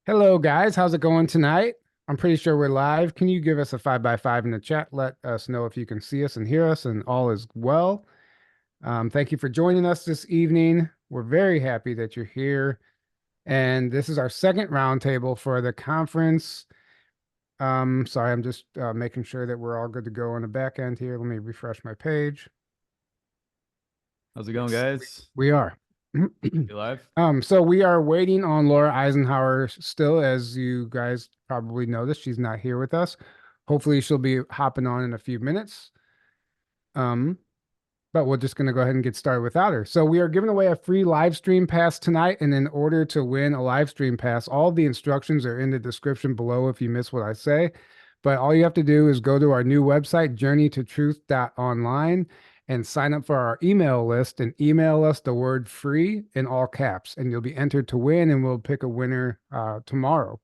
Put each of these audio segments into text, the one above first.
Hello, guys. How's it going tonight? I'm pretty sure we're live. Can you give us a 5 by 5 in the chat? Let us know if you can see us and hear us, and all is well. Thank you for joining us this evening. We're very happy that you're here. And this is our second roundtable for the conference. Sorry, I'm just making sure that we're all good to go on the back end here. Let me refresh my page. How's it going, Yes, guys? we are. You live? So we are waiting on Laura Eisenhower still, as you guys probably noticed. She's not here with us. Hopefully she'll be hopping on in a few minutes. Um, but we're just going to go ahead and get started without her. So we are giving away a free live stream pass tonight. And in order to win a live stream pass, all the instructions are in the description below if you miss what I say. But all you have to do is go to our new website, journeytotruth.online, and sign up for our email list and email us the word free in all caps. And you'll be entered to win, and we'll pick a winner tomorrow,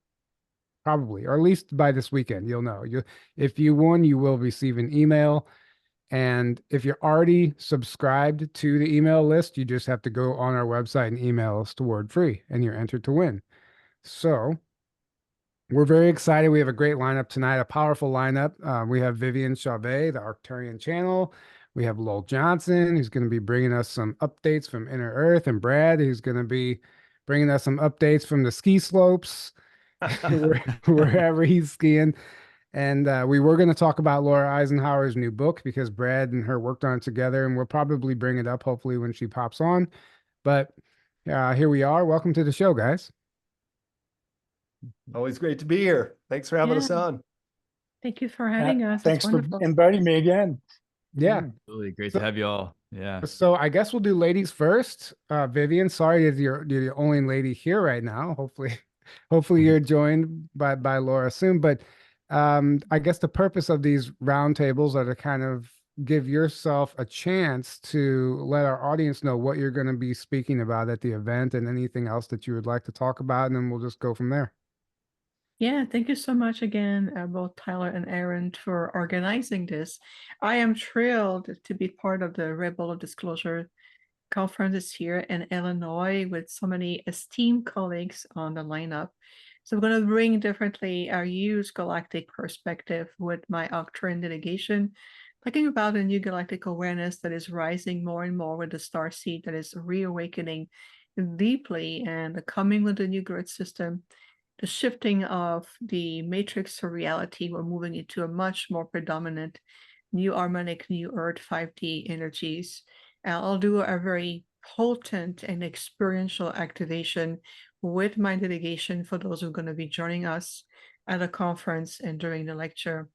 probably, or at least by this weekend. You'll know. If you won, you will receive an email. And if you're already subscribed to the email list, you just have to go on our website and email us the word free, and you're entered to win. So we're very excited. We have a great lineup tonight, a powerful lineup. We have Vivian Chauvet, the Arcturian channel. We have Lowell Johnson, who's going to be bringing us some updates from Inner Earth, and Brad, who's going to be bringing us some updates from the ski slopes, wherever he's skiing. And we were going to talk about Laura Eisenhower's new book because Brad and her worked on it together, and we'll probably bring it up hopefully when she pops on. But here we are. Welcome to the show, guys. Always great to be here. Thanks for having Yeah, us on. thank you for having us. It's Thanks for wonderful. inviting me again. Yeah. Really great So, to have you all. Yeah. so I guess we'll do ladies first. Vivian, sorry that you're the only lady here right now. Hopefully you're joined by Laura soon. But I guess the purpose of these roundtables are to kind of give yourself a chance to let our audience know what you're going to be speaking about at the event and anything else that you would like to talk about, and then we'll just go from there. Yeah, thank you so much again, both Tyler and Aaron, for organizing this. I am thrilled to be part of the Rebel of Disclosure conference this year in Illinois with so many esteemed colleagues on the lineup. So we're going to bring differently our use galactic perspective with my Octarian delegation, talking about a new galactic awareness that is rising more and more with the star seed that is reawakening deeply and coming with the new grid system, the shifting of the matrix to reality. We're moving into a much more predominant new harmonic, new earth 5D energies. I'll do a very potent and experiential activation with my delegation for those who are going to be joining us at the conference and during the lecture.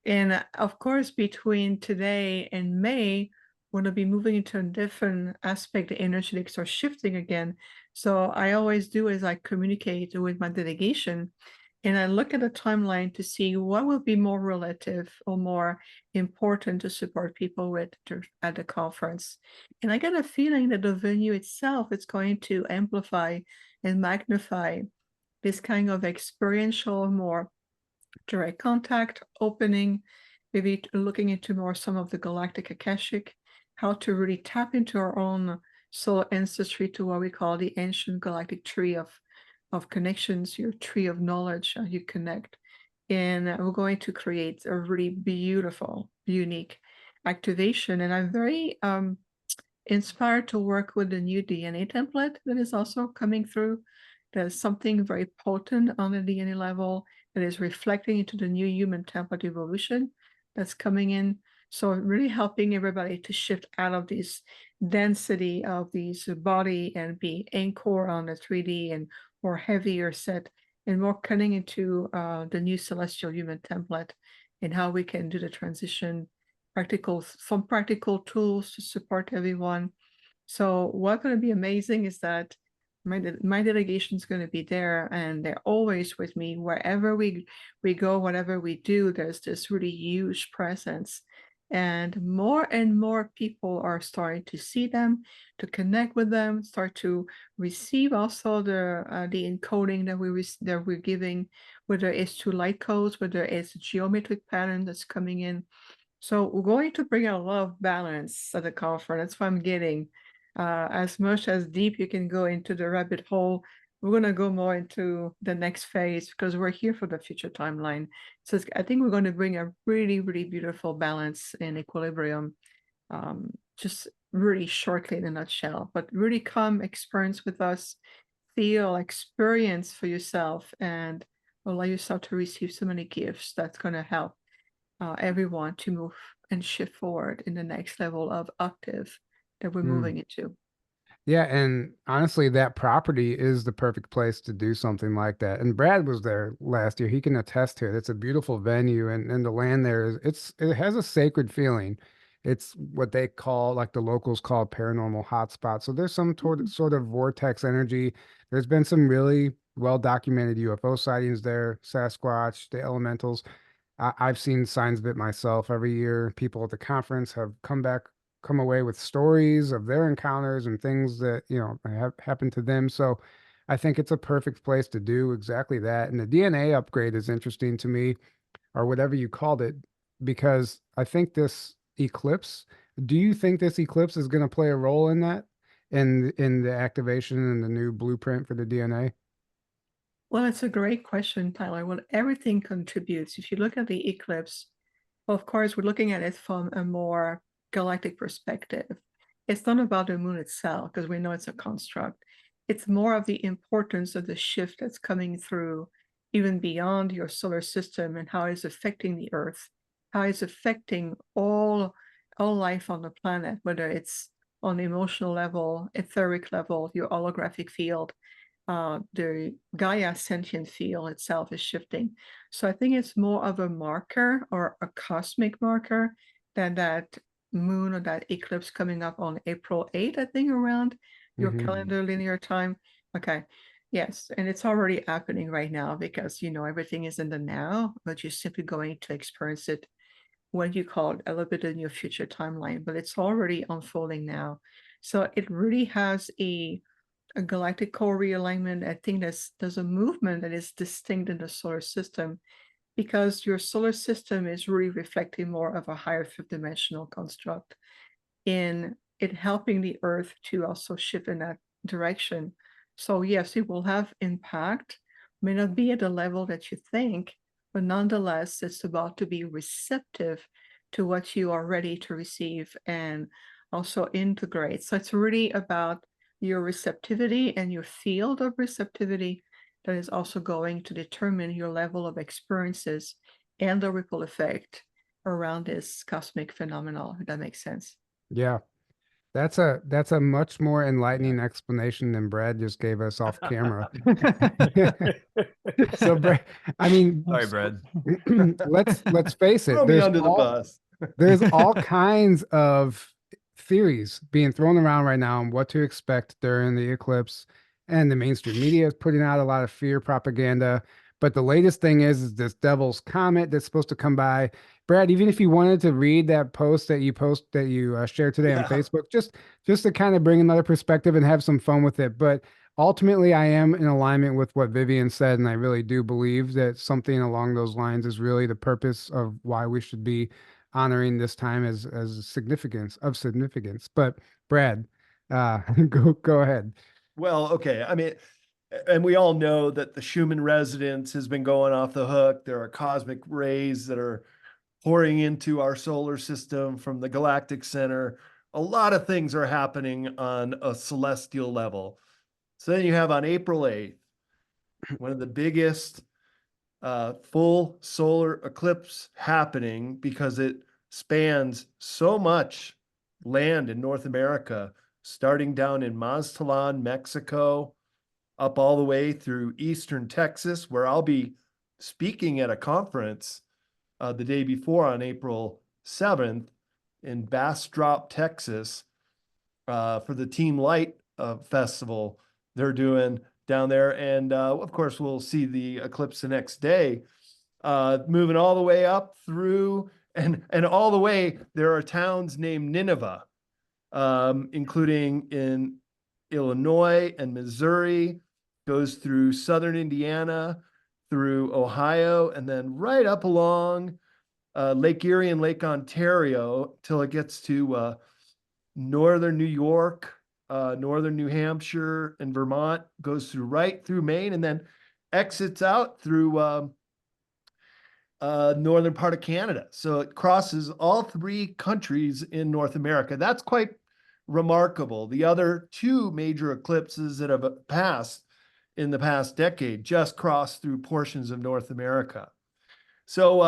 And of course, between today and May, we're going to be moving into a different aspect. The energetics are shifting again. So I always do is I communicate with my delegation and I look at the timeline to see what will be more relative or more important to support people with at the conference. And I get a feeling that the venue itself is going to amplify and magnify this kind of experiential, more direct contact, opening, maybe looking into more some of the galactic akashic, how to really tap into our own soul ancestry to what we call the ancient galactic tree of connections, your tree of knowledge, how you connect. And we're going to create a really beautiful, unique activation. And I'm very inspired to work with the new DNA template that is also coming through. There's something very potent on the DNA level that is reflecting into the new human template evolution that's coming in. So really helping everybody to shift out of this density of these body and be anchored on the 3D and more heavier set and more cutting into the new celestial human template and how we can do the transition, some practical tools to support everyone. So what's going to be amazing is that my delegation is going to be there, and they're always with me wherever we go, whatever we do. There's this really huge presence, and more people are starting to see them, to connect with them, start to receive also the encoding that we're giving, whether it's to light codes, whether it's a geometric pattern that's coming in. So we're going to bring a lot of balance at the conference. That's what I'm getting. As much as deep you can go into the rabbit hole we're going to go more into the next phase because we're here for the future timeline. So I think we're going to bring a really, really beautiful balance and equilibrium, just really shortly in a nutshell, but really come experience with us, feel, experience for yourself, and allow yourself to receive so many gifts that's going to help everyone to move and shift forward in the next level of octave that we're moving into. Yeah, and honestly, that property is the perfect place to do something like that. And Brad was there last year. He can attest to it. It's a beautiful venue, and the land there is it has a sacred feeling. It's what they call, like the locals call, paranormal hotspot. So there's some sort of vortex energy. There's been some really well documented UFO sightings there, Sasquatch, the elementals. I've seen signs of it myself every year. People at the conference have come away with stories of their encounters and things that, have happened to them. So I think it's a perfect place to do exactly that. And the DNA upgrade is interesting to me, or whatever you called it, because I think this eclipse, do you think this eclipse is going to play a role in that, in the activation and the new blueprint for the DNA? Well, it's a great question, Tyler. Well, everything contributes. If you look at the eclipse, well, of course, we're looking at it from a more galactic perspective. It's not about the moon itself, because we know it's a construct. It's more of the importance of the shift that's coming through, even beyond your solar system, and how it's affecting the Earth, how it's affecting all life on the planet, whether it's on the emotional level, etheric level, your holographic field, the Gaia sentient field itself is shifting. So I think it's more of a marker or a cosmic marker than that moon or that eclipse coming up on April 8th, I think, around your calendar linear time. Okay. Yes. And it's already happening right now because, everything is in the now, but you're simply going to experience it when you call it a little bit in your future timeline, but it's already unfolding now. So it really has a galactic core realignment. I think there's a movement that is distinct in the solar system because your solar system is really reflecting more of a higher fifth dimensional construct in it helping the Earth to also shift in that direction. So yes, it will have impact, may not be at the level that you think, but nonetheless, it's about to be receptive to what you are ready to receive and also integrate. So it's really about your receptivity and your field of receptivity that is also going to determine your level of experiences and the ripple effect around this cosmic phenomenon, if that makes sense. Yeah. That's a much more enlightening explanation than Brad just gave us off camera. So Brad, I mean, Sorry, Brad. let's face it, Throw me under the bus. there's all kinds of theories being thrown around right now on what to expect during the eclipse, and the mainstream media is putting out a lot of fear propaganda. But the latest thing is this devil's comet that's supposed to come by. Brad, even if you wanted to read that post that you shared today on Yeah. Facebook, just to kind of bring another perspective and have some fun with it. But ultimately, I am in alignment with what Vivian said, and I really do believe that something along those lines is really the purpose of why we should be honoring this time as significance. But Brad, go ahead. Well, okay. I mean, and we all know that the Schumann resonance has been going off the hook. There are cosmic rays that are pouring into our solar system from the galactic center. A lot of things are happening on a celestial level. So then you have on April 8th, one of the biggest full solar eclipse happening because it spans so much land in North America, starting down in Mazatlan, Mexico, up all the way through eastern Texas, where I'll be speaking at a conference the day before on April 7th in Bastrop, Texas, for the Team Light festival they're doing down there. And of course, we'll see the eclipse the next day, moving all the way up through and all the way. There are towns named Nineveh, including in Illinois and Missouri, goes through southern Indiana, through Ohio, and then right up along Lake Erie and Lake Ontario till it gets to northern New York, northern New Hampshire and Vermont, goes through right through Maine, and then exits out through northern part of Canada. So it crosses all three countries in North America. That's quite remarkable. The other two major eclipses that have passed in the past decade just crossed through portions of North America. So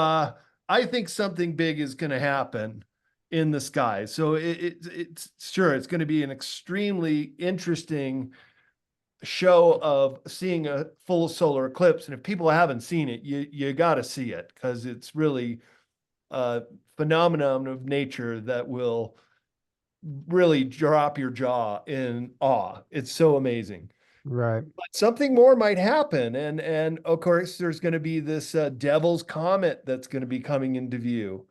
I think something big is going to happen in the sky. So it's sure it's going to be an extremely interesting show of seeing a full solar eclipse. And if people haven't seen it, you got to see it, because it's really a phenomenon of nature that will really drop your jaw in awe. It's so amazing. Right. But something more might happen, and of course there's going to be this Devil's Comet that's going to be coming into view.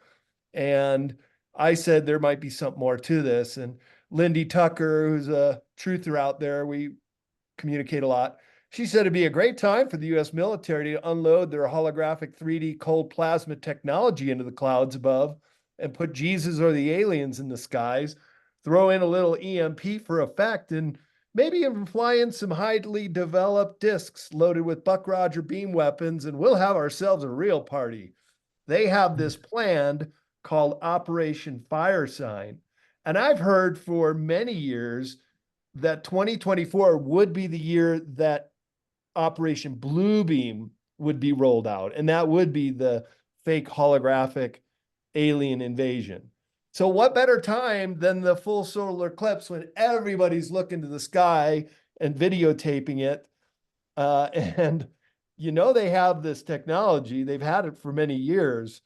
And I said there might be something more to this. And Lindy Tucker, who's a truther out there, we communicate a lot. She said it'd be a great time for the US military to unload their holographic 3D cold plasma technology into the clouds above and put Jesus or the aliens in the skies, throw in a little EMP for effect, and maybe even fly in some highly developed discs loaded with Buck Roger beam weapons, and we'll have ourselves a real party. They have this planned called Operation Firesign. And I've heard for many years that 2024 would be the year that Operation Bluebeam would be rolled out. And that would be the fake holographic alien invasion. So what better time than the full solar eclipse when everybody's looking to the sky and videotaping it? And they have this technology. They've had it for many years.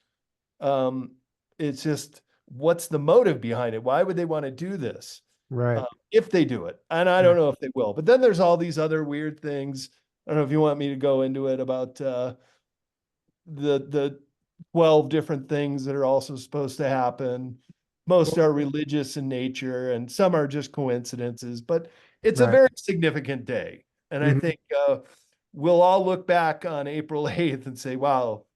It's just, what's the motive behind it? Why would they want to do this? Right. If they do it. And I don't know if they will. But then there's all these other weird things. I don't know if you want me to go into it about the 12 different things that are also supposed to happen. Most are religious in nature, and some are just coincidences, but it's a Right. very significant day. And I think we'll all look back on April 8th and say, wow,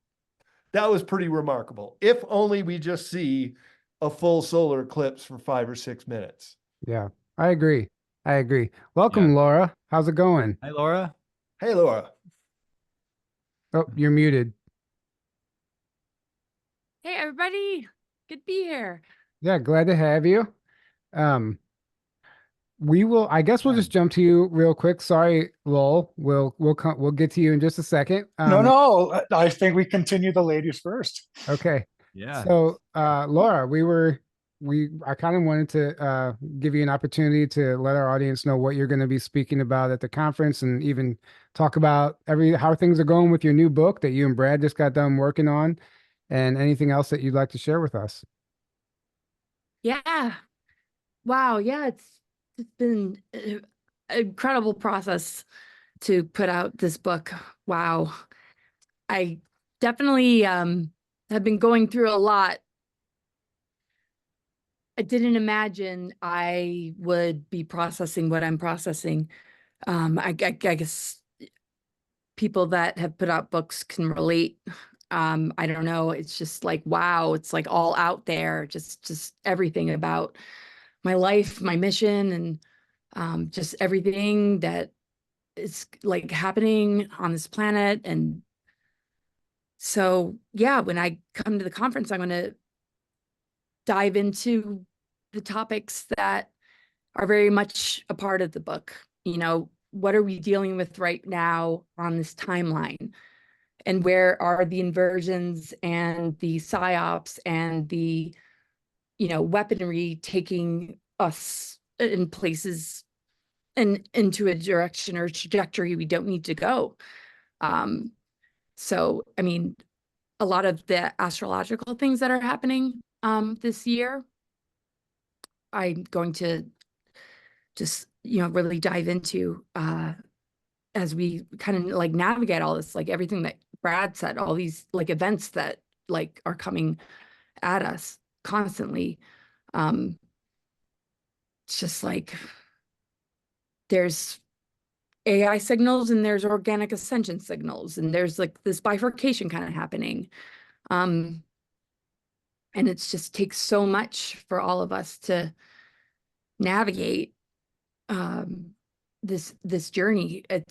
that was pretty remarkable. If only we just see a full solar eclipse for 5 or 6 minutes. Yeah, I agree. I agree. Welcome, Laura. How's it going? Hi, Laura. Hey, Laura. Oh, you're muted. Hey, everybody. Good to be here. Yeah, glad to have you. Um, I guess we'll just jump to you real quick. Sorry, Lowell. We'll get to you in just a second. No, I think we continue the ladies first. Okay. Yeah. So, Laura, I kind of wanted to give you an opportunity to let our audience know what you're going to be speaking about at the conference, and even talk about how things are going with your new book that you and Brad just got done working on, and anything else that you'd like to share with us. Yeah. Wow. Yeah, it's been an incredible process to put out this book. Wow. I definitely have been going through a lot. I didn't imagine I would be processing what I'm processing. I guess people that have put out books can relate. I don't know. It's just like, wow, it's like all out there, just everything about my life, my mission, and just everything that is like happening on this planet. And so, yeah, when I come to the conference, I'm going to dive into the topics that are very much a part of the book. What are we dealing with right now on this timeline? And where are the inversions and the psyops and the, weaponry taking us in places and into a direction or trajectory we don't need to go? So, I mean, a lot of the astrological things that are happening this year, I'm going to just, really dive into as we kind of like navigate all this, like everything that Brad said, all these like events that like are coming at us constantly. It's just like there's AI signals and there's organic ascension signals, and there's like this bifurcation kind of happening. And it just takes so much for all of us to navigate this journey. It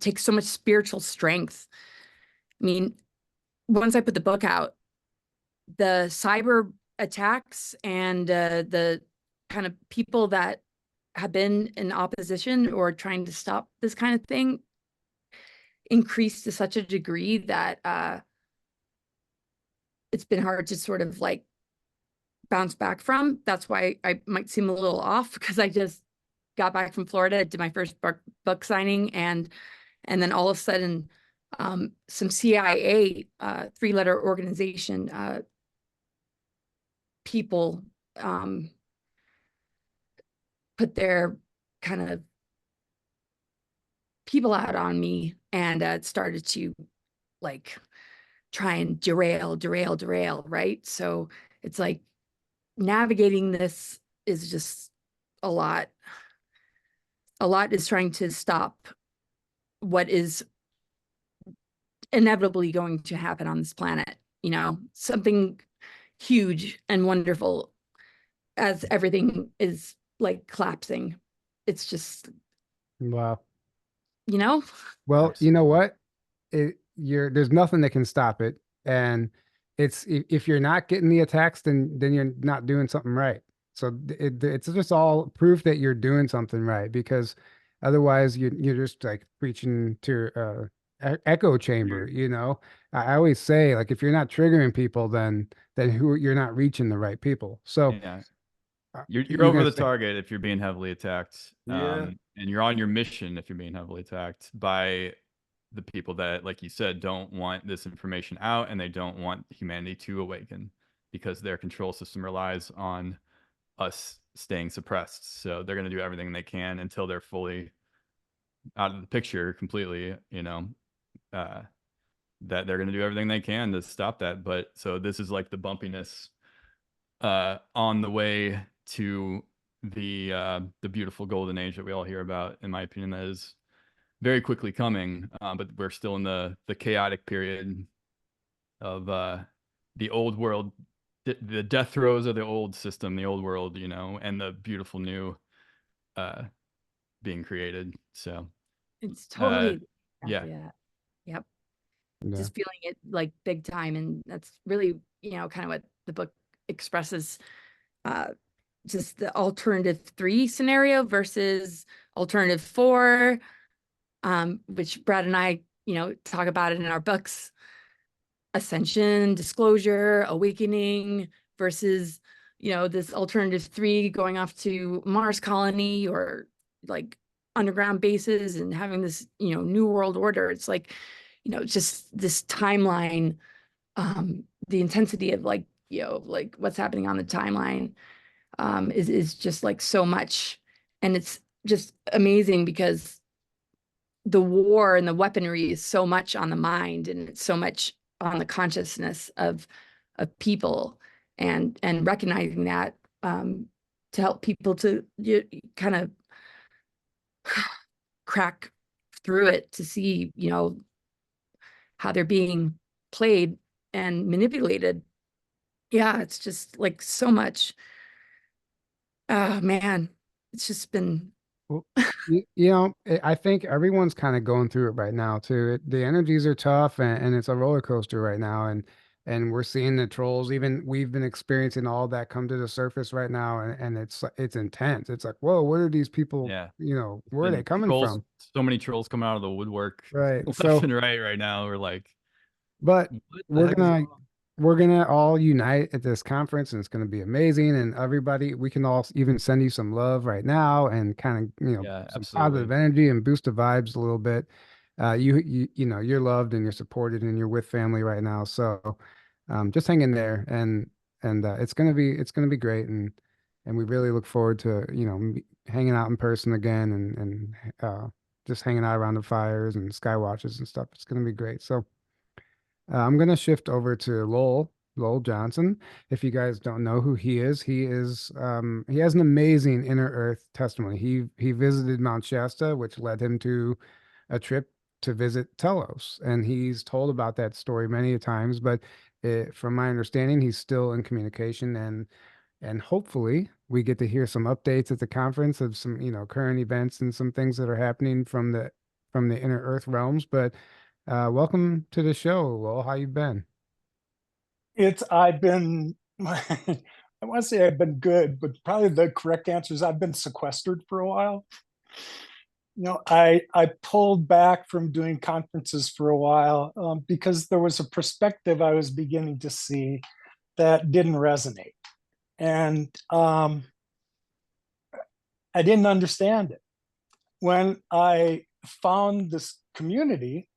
takes so much spiritual strength. I mean, once I put the book out, the cyber attacks and the kind of people that have been in opposition or trying to stop this kind of thing increased to such a degree that it's been hard to sort of like bounce back from. That's why I might seem a little off, because I just got back from Florida, did my first book signing, and then all of a sudden some CIA 3-letter organization people put their kind of people out on me, and it started to like try and derail, right? So it's like navigating this is just a lot. A lot is trying to stop what is inevitably going to happen on this planet, you know, something huge and wonderful as everything is like collapsing. It's just, Wow. you know, Well, you know what? There's nothing that can stop it. And if you're not getting the attacks, then you're not doing something right. So it's just all proof that you're doing something right, because otherwise you're just like preaching to echo chamber, you know. I always say, like, if you're not triggering people, then you're not reaching the right people. So Yeah. You're you're over gonna the say, target if you're being heavily attacked. Yeah. And you're on your mission if you're being heavily attacked by the people that, like you said, don't want this information out, and they don't want humanity to awaken, because their control system relies on us staying suppressed. So they're going to do everything they can until they're fully out of the picture completely, you know, that they're going to do everything they can to stop that. But so this is like the bumpiness on the way to the beautiful golden age that we all hear about, in my opinion, that is very quickly coming. But we're still in the chaotic period of the old world, the death throes of the old system, the old world, you know, and the beautiful new being created. So it's totally yeah. exactly that. Yep. yeah. Just feeling it like big time. And that's really, you know, kind of what the book expresses, just the alternative 3 scenario versus alternative 4, which Brad and I, you know, talk about it in our books: ascension, disclosure, awakening, versus, you know, this alternative 3 going off to Mars colony or like underground bases and having this, you know, new world order. It's like, you know, just this timeline, the intensity of like, you know, like what's happening on the timeline is just like so much. And it's just amazing because the war and the weaponry is so much on the mind, and it's so much on the consciousness of people, and recognizing that, to help people to kind of crack through it, to see, you know, how they're being played and manipulated. Yeah, it's just like so much. Oh man, it's just been, Well, you know, I think everyone's kind of going through it right now too. The energies are tough, and it's a roller coaster right now, and we're seeing the trolls. Even we've been experiencing all that come to the surface right now, and it's intense. It's like, whoa, what are these people? Yeah. You know, where are they And coming trolls, from? so many trolls coming out of the woodwork Right. left So, and right now. We're like, but what the we're heck is gonna going on? we're gonna all unite at this conference, and it's gonna be amazing. And everybody, we can all even send you some love right now, and kind of, you know, Yeah, some absolutely. positive energy and boost the vibes a little bit. You know, you're loved and you're supported and you're with family right now. So just hang in there, and it's gonna be great. And we really look forward to, you know, hanging out in person again, and just hanging out around the fires and sky watches and stuff. It's gonna be great. So I'm going to shift over to Lowell Johnson. If you guys don't know who he has an amazing inner earth testimony. He visited Mount Shasta, which led him to a trip to visit Telos, and he's told about that story many times. But from my understanding, he's still in communication, and hopefully we get to hear some updates at the conference of some, current events and some things that are happening from the inner Earth realms. But welcome to the show, Lowell. How you been? I've been, I want to say I've been good, but probably the correct answer is I've been sequestered for a while. I pulled back from doing conferences for a while because there was a perspective I was beginning to see that didn't resonate. And I didn't understand it. When I found this community,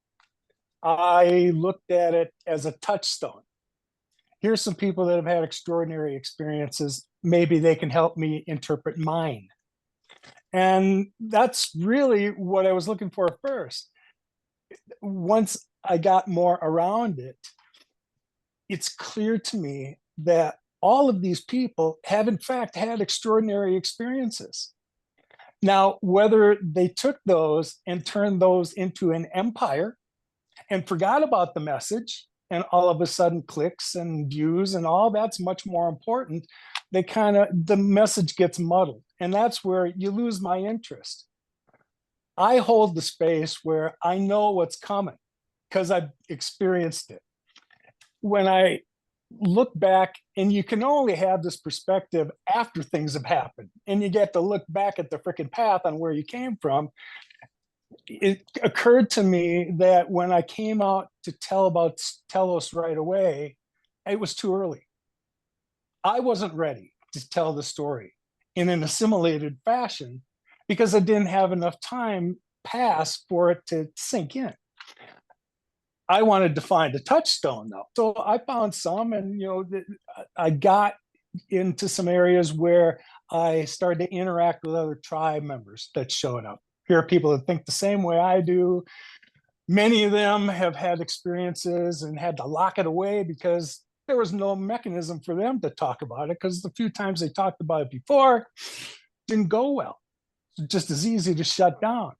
I looked at it as a touchstone. Here's some people that have had extraordinary experiences. Maybe they can help me interpret mine. And that's really what I was looking for first. Once I got more around it, it's clear to me that all of these people have in fact had extraordinary experiences. Now, whether they took those and turned those into an empire and forgot about the message, and all of a sudden clicks and views and all that's much more important, the message gets muddled. And that's where you lose my interest. I hold the space where I know what's coming because I've experienced it. When I look back, and you can only have this perspective after things have happened, and you get to look back at the freaking path on where you came from. It occurred to me that when I came out to tell about Telos right away, it was too early. I wasn't ready to tell the story in an assimilated fashion because I didn't have enough time pass for it to sink in. I wanted to find a touchstone though. So I found some, and I got into some areas where I started to interact with other tribe members that showed up. Here are people that think the same way I do. Many of them have had experiences and had to lock it away because there was no mechanism for them to talk about it, because the few times they talked about it before didn't go well. It's just as easy to shut down.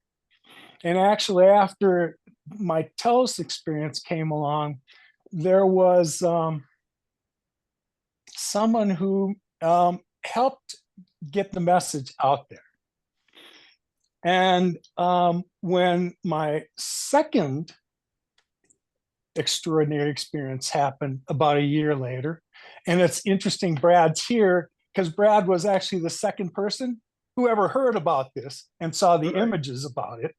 And actually, after my Telos experience came along, there was someone who helped get the message out there. And when my second extraordinary experience happened about a year later, and it's interesting Brad's here because Brad was actually the second person who ever heard about this and saw the images about it.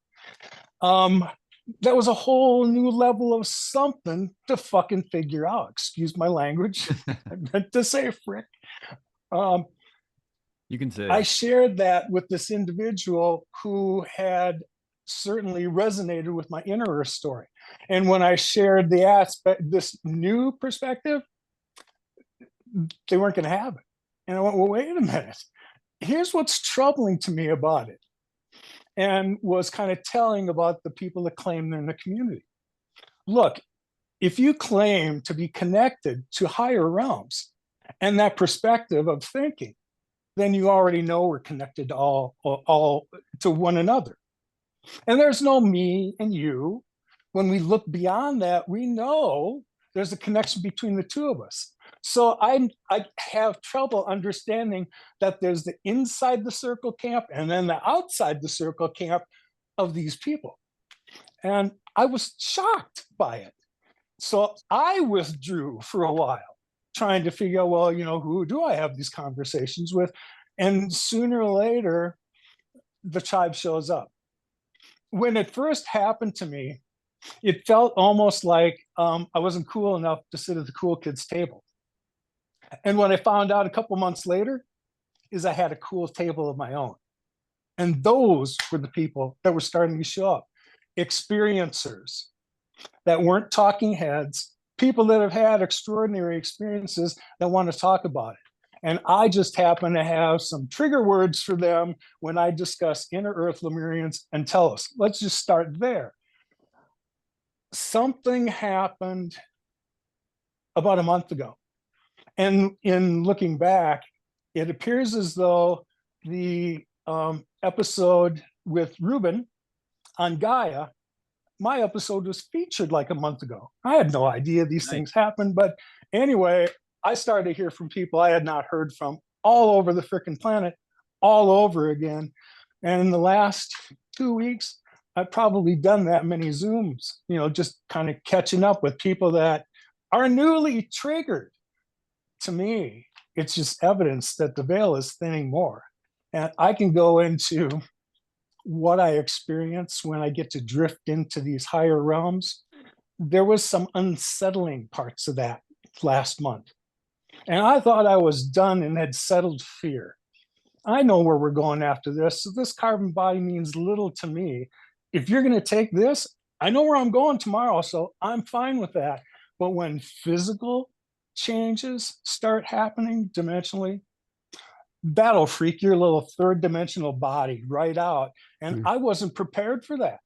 That was a whole new level of something to fucking figure out. Excuse my language. I meant to say frick. You can say. I shared that with this individual who had certainly resonated with my inner Earth story. And when I shared the aspect, this new perspective, they weren't going to have it. And I went, well, wait a minute. Here's what's troubling to me about it. And was kind of telling about the people that claim they're in the community. Look, if you claim to be connected to higher realms and that perspective of thinking, then you already know we're connected to all to one another. And there's no me and you. When we look beyond that, we know there's a connection between the two of us. So I have trouble understanding that there's the inside the circle camp and then the outside the circle camp of these people. And I was shocked by it. So I withdrew for a while, trying to figure out, well, who do I have these conversations with? And sooner or later, the tribe shows up. When it first happened to me, it felt almost like I wasn't cool enough to sit at the cool kids' table. And what I found out a couple months later is I had a cool table of my own. And those were the people that were starting to show up. Experiencers that weren't talking heads, people that have had extraordinary experiences that want to talk about it. And I just happen to have some trigger words for them when I discuss inner Earth Lemurians and Telos. Let's just start there. Something happened about a month ago. And in looking back, it appears as though the episode with Ruben on Gaia, my episode was featured like a month ago. I had no idea these things happened. But anyway, I started to hear from people I had not heard from all over the freaking planet, all over again. And in the last 2 weeks, I've probably done that many Zooms, just kind of catching up with people that are newly triggered. To me, it's just evidence that the veil is thinning more. And I can go into what I experience when I get to drift into these higher realms. There was some unsettling parts of that last month. And I thought I was done and had settled fear. I know where we're going after this. So this carbon body means little to me. If you're going to take this, I know where I'm going tomorrow, so I'm fine with that. But when physical changes start happening dimensionally, that'll freak your little third dimensional body right out. And I wasn't prepared for that.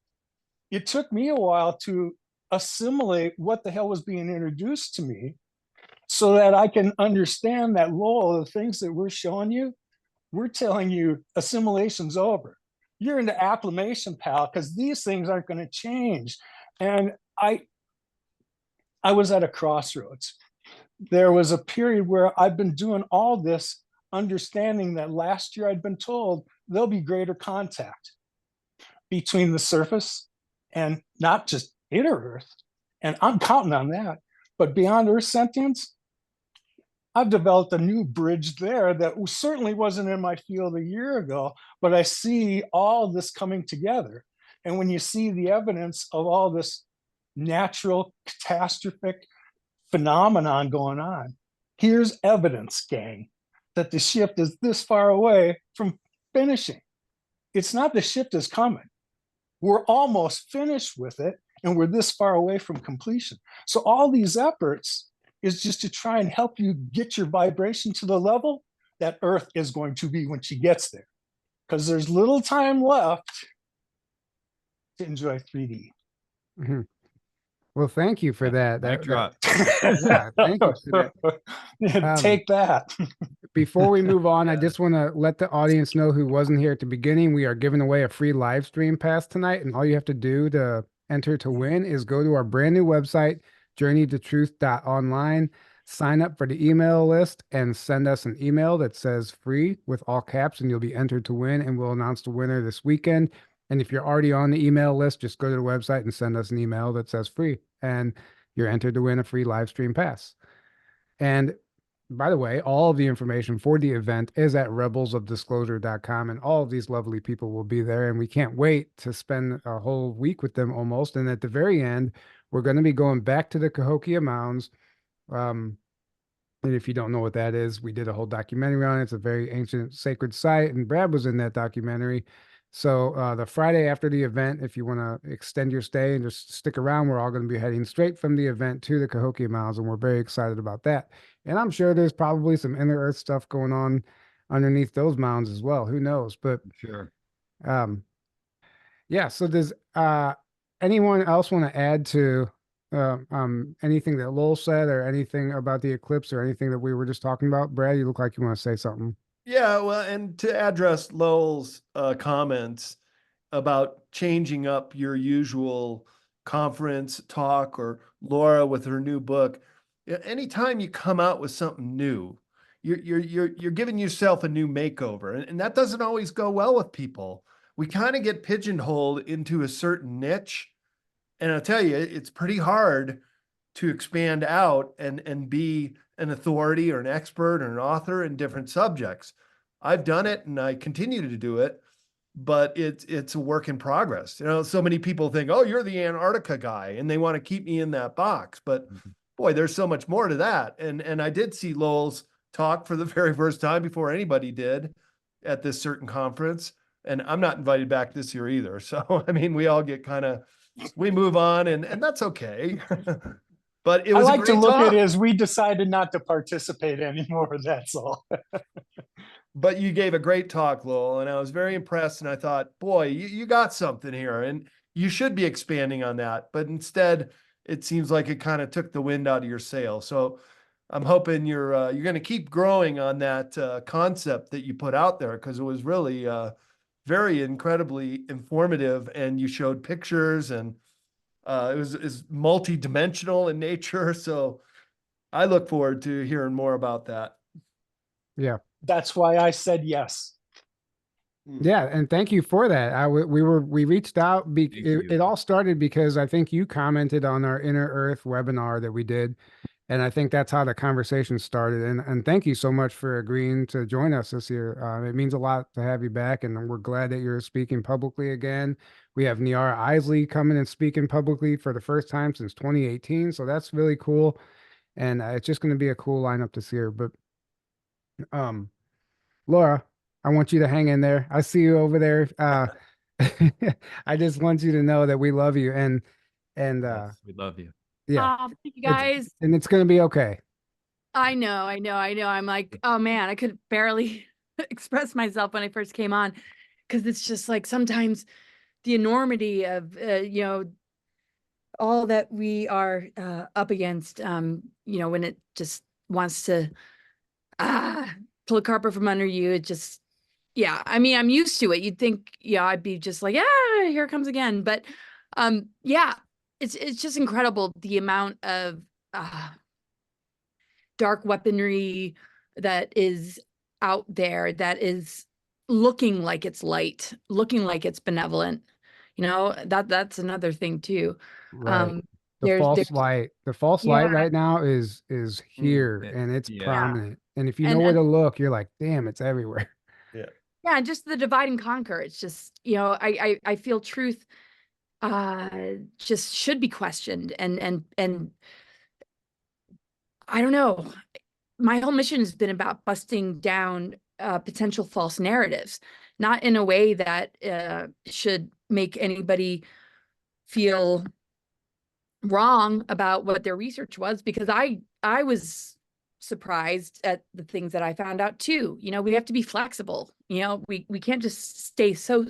It took me a while to assimilate what the hell was being introduced to me so that I can understand that, Lowell, the things that we're showing you, we're telling you assimilation's over. You're into acclimation, pal, because these things aren't going to change. And I was at a crossroads. There was a period where I've been doing all this, understanding that last year I'd been told there'll be greater contact between the surface and not just inner Earth. And I'm counting on that. But beyond Earth sentience, I've developed a new bridge there that certainly wasn't in my field a year ago, but I see all this coming together. And when you see the evidence of all this natural catastrophic phenomenon going on, here's evidence, gang, that the shift is this far away from finishing. It's not the shift is coming. We're almost finished with it, and we're this far away from completion. So all these efforts is just to try and help you get your vibration to the level that Earth is going to be when she gets there. Because there's little time left to enjoy 3D. Mm-hmm. Well, thank you for that. Mic drop. Yeah, thank you for that. Take that. Before we move on, I just want to let the audience know who wasn't here at the beginning. We are giving away a free live stream pass tonight, and all you have to do to enter to win is go to our brand new website, journeytotruth.online, sign up for the email list, and send us an email that says free with all caps, and you'll be entered to win, and we'll announce the winner this weekend. And if you're already on the email list, just go to the website and send us an email that says free, and you're entered to win a free live stream pass. And by the way, all of the information for the event is at rebelsofdisclosure.com, and all of these lovely people will be there, and we can't wait to spend a whole week with them almost. And at the very end, we're going to be going back to the Cahokia Mounds. And if you don't know what that is, we did a whole documentary on it. It's a very ancient sacred site, and Brad was in that documentary. So the Friday after the event, if you want to extend your stay and just stick around, we're all going to be heading straight from the event to the Cahokia Mounds, and we're very excited about that. And I'm sure there's probably some inner earth stuff going on underneath those mounds as well. Who knows? But Sure. Yeah. So does anyone else want to add to anything that Lowell said, or anything about the eclipse, or anything that we were just talking about? Brad, you look like you want to say something. Yeah, well, and to address Lowell's comments about changing up your usual conference talk, or Laura with her new book, anytime you come out with something new, you're giving yourself a new makeover, and that doesn't always go well with people. We kind of get pigeonholed into a certain niche, and I'll tell you, it's pretty hard to expand out and be an authority or an expert or an author in different subjects. I've done it and I continue to do it, but it's a work in progress. So many people think, oh, you're the Antarctica guy, and they want to keep me in that box. But boy, there's so much more to that. And I did see Lowell's talk for the very first time before anybody did at this certain conference. And I'm not invited back this year either. So, I mean, we all get we move on, and that's okay. But it was I like to look talk. at it as we decided not to participate anymore. That's all. But you gave a great talk, Lowell, and I was very impressed. And I thought, boy, you got something here, and you should be expanding on that. But instead, it seems like it kind of took the wind out of your sail. So I'm hoping you're going to keep growing on that concept that you put out there, because it was really very incredibly informative, and you showed pictures, and it was multi-dimensional in nature. So I look forward to hearing more about that. Yeah, That's why I said yes. Yeah, and thank you for that. We reached out. Thank you. It all started because I think you commented on our Inner Earth webinar that we did, and I think that's how the conversation started. And thank you so much for agreeing to join us this year. It means a lot to have you back, and we're glad that you're speaking publicly again. We have Niara Isley coming and speaking publicly for the first time since 2018, so that's really cool. And it's just going to be a cool lineup this year. But um. Laura, I want you to hang in there. I see you over there. I just want you to know that we love you and Yes, we love you. yeah, Thank you it's guys. and it's gonna be okay. I know. I'm like, oh man, I could barely express myself when I first came on, because it's just like sometimes the enormity of all that we are up against. When it just wants to pull a carpet from under you, it just, yeah. I mean, I'm used to it. You'd think, yeah, I'd be just like, yeah, here it comes again. But yeah, it's just incredible the amount of dark weaponry that is out there, that is looking like it's light, looking like it's benevolent. That's another thing too. Right. The There's false yeah, light right now is here it- and it's yeah. prominent. And if you know and where to look, you're like, damn, it's everywhere. Yeah. yeah, and just the divide and conquer. It's just, I feel truth just should be questioned, and I don't know. My whole mission has been about busting down potential false narratives, not in a way that should make anybody feel wrong about what their research was, because I was surprised at the things that I found out too. We have to be flexible. We can't just stay so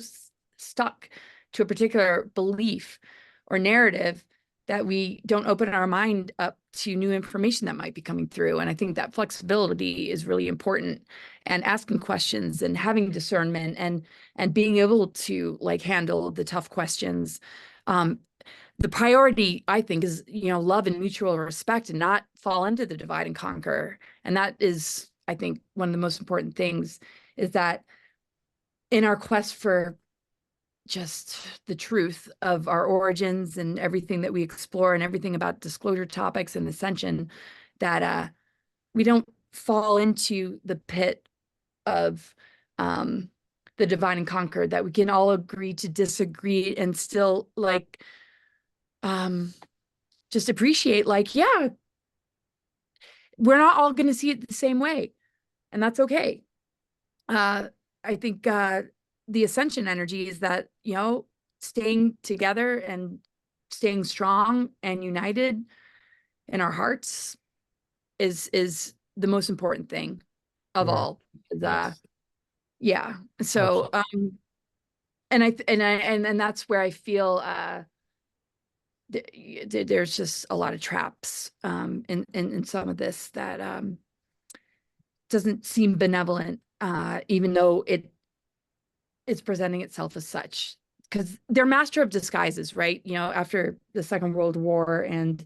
stuck to a particular belief or narrative that we don't open our mind up to new information that might be coming through. And I think that flexibility is really important, and asking questions and having discernment and being able to like handle the tough questions. The priority, I think, is, love and mutual respect, and not fall into the divide and conquer. And that is, I think, one of the most important things, is that in our quest for just the truth of our origins and everything that we explore and everything about disclosure topics and ascension, that we don't fall into the pit of the divide and conquer, that we can all agree to disagree and still just appreciate, yeah, we're not all going to see it the same way, and that's okay. I think the ascension energy is that, staying together and staying strong and united in our hearts is the most important thing of Right. all. Yes. Yeah. So and that's where I feel there's just a lot of traps in some of this that doesn't seem benevolent, even though it's presenting itself as such, because they're master of disguises, right? After the Second World War and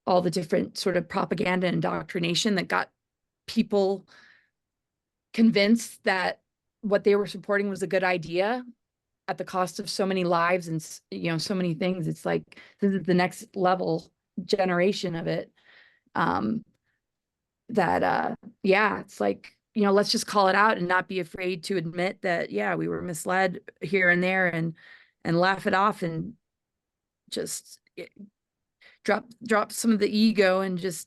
all the different sort of propaganda and indoctrination that got people convinced that what they were supporting was a good idea at the cost of so many lives and so many things. It's like this is the next level generation of it. Yeah, it's like, let's just call it out and not be afraid to admit that, yeah, we were misled here and there, and laugh it off, and just drop some of the ego, and just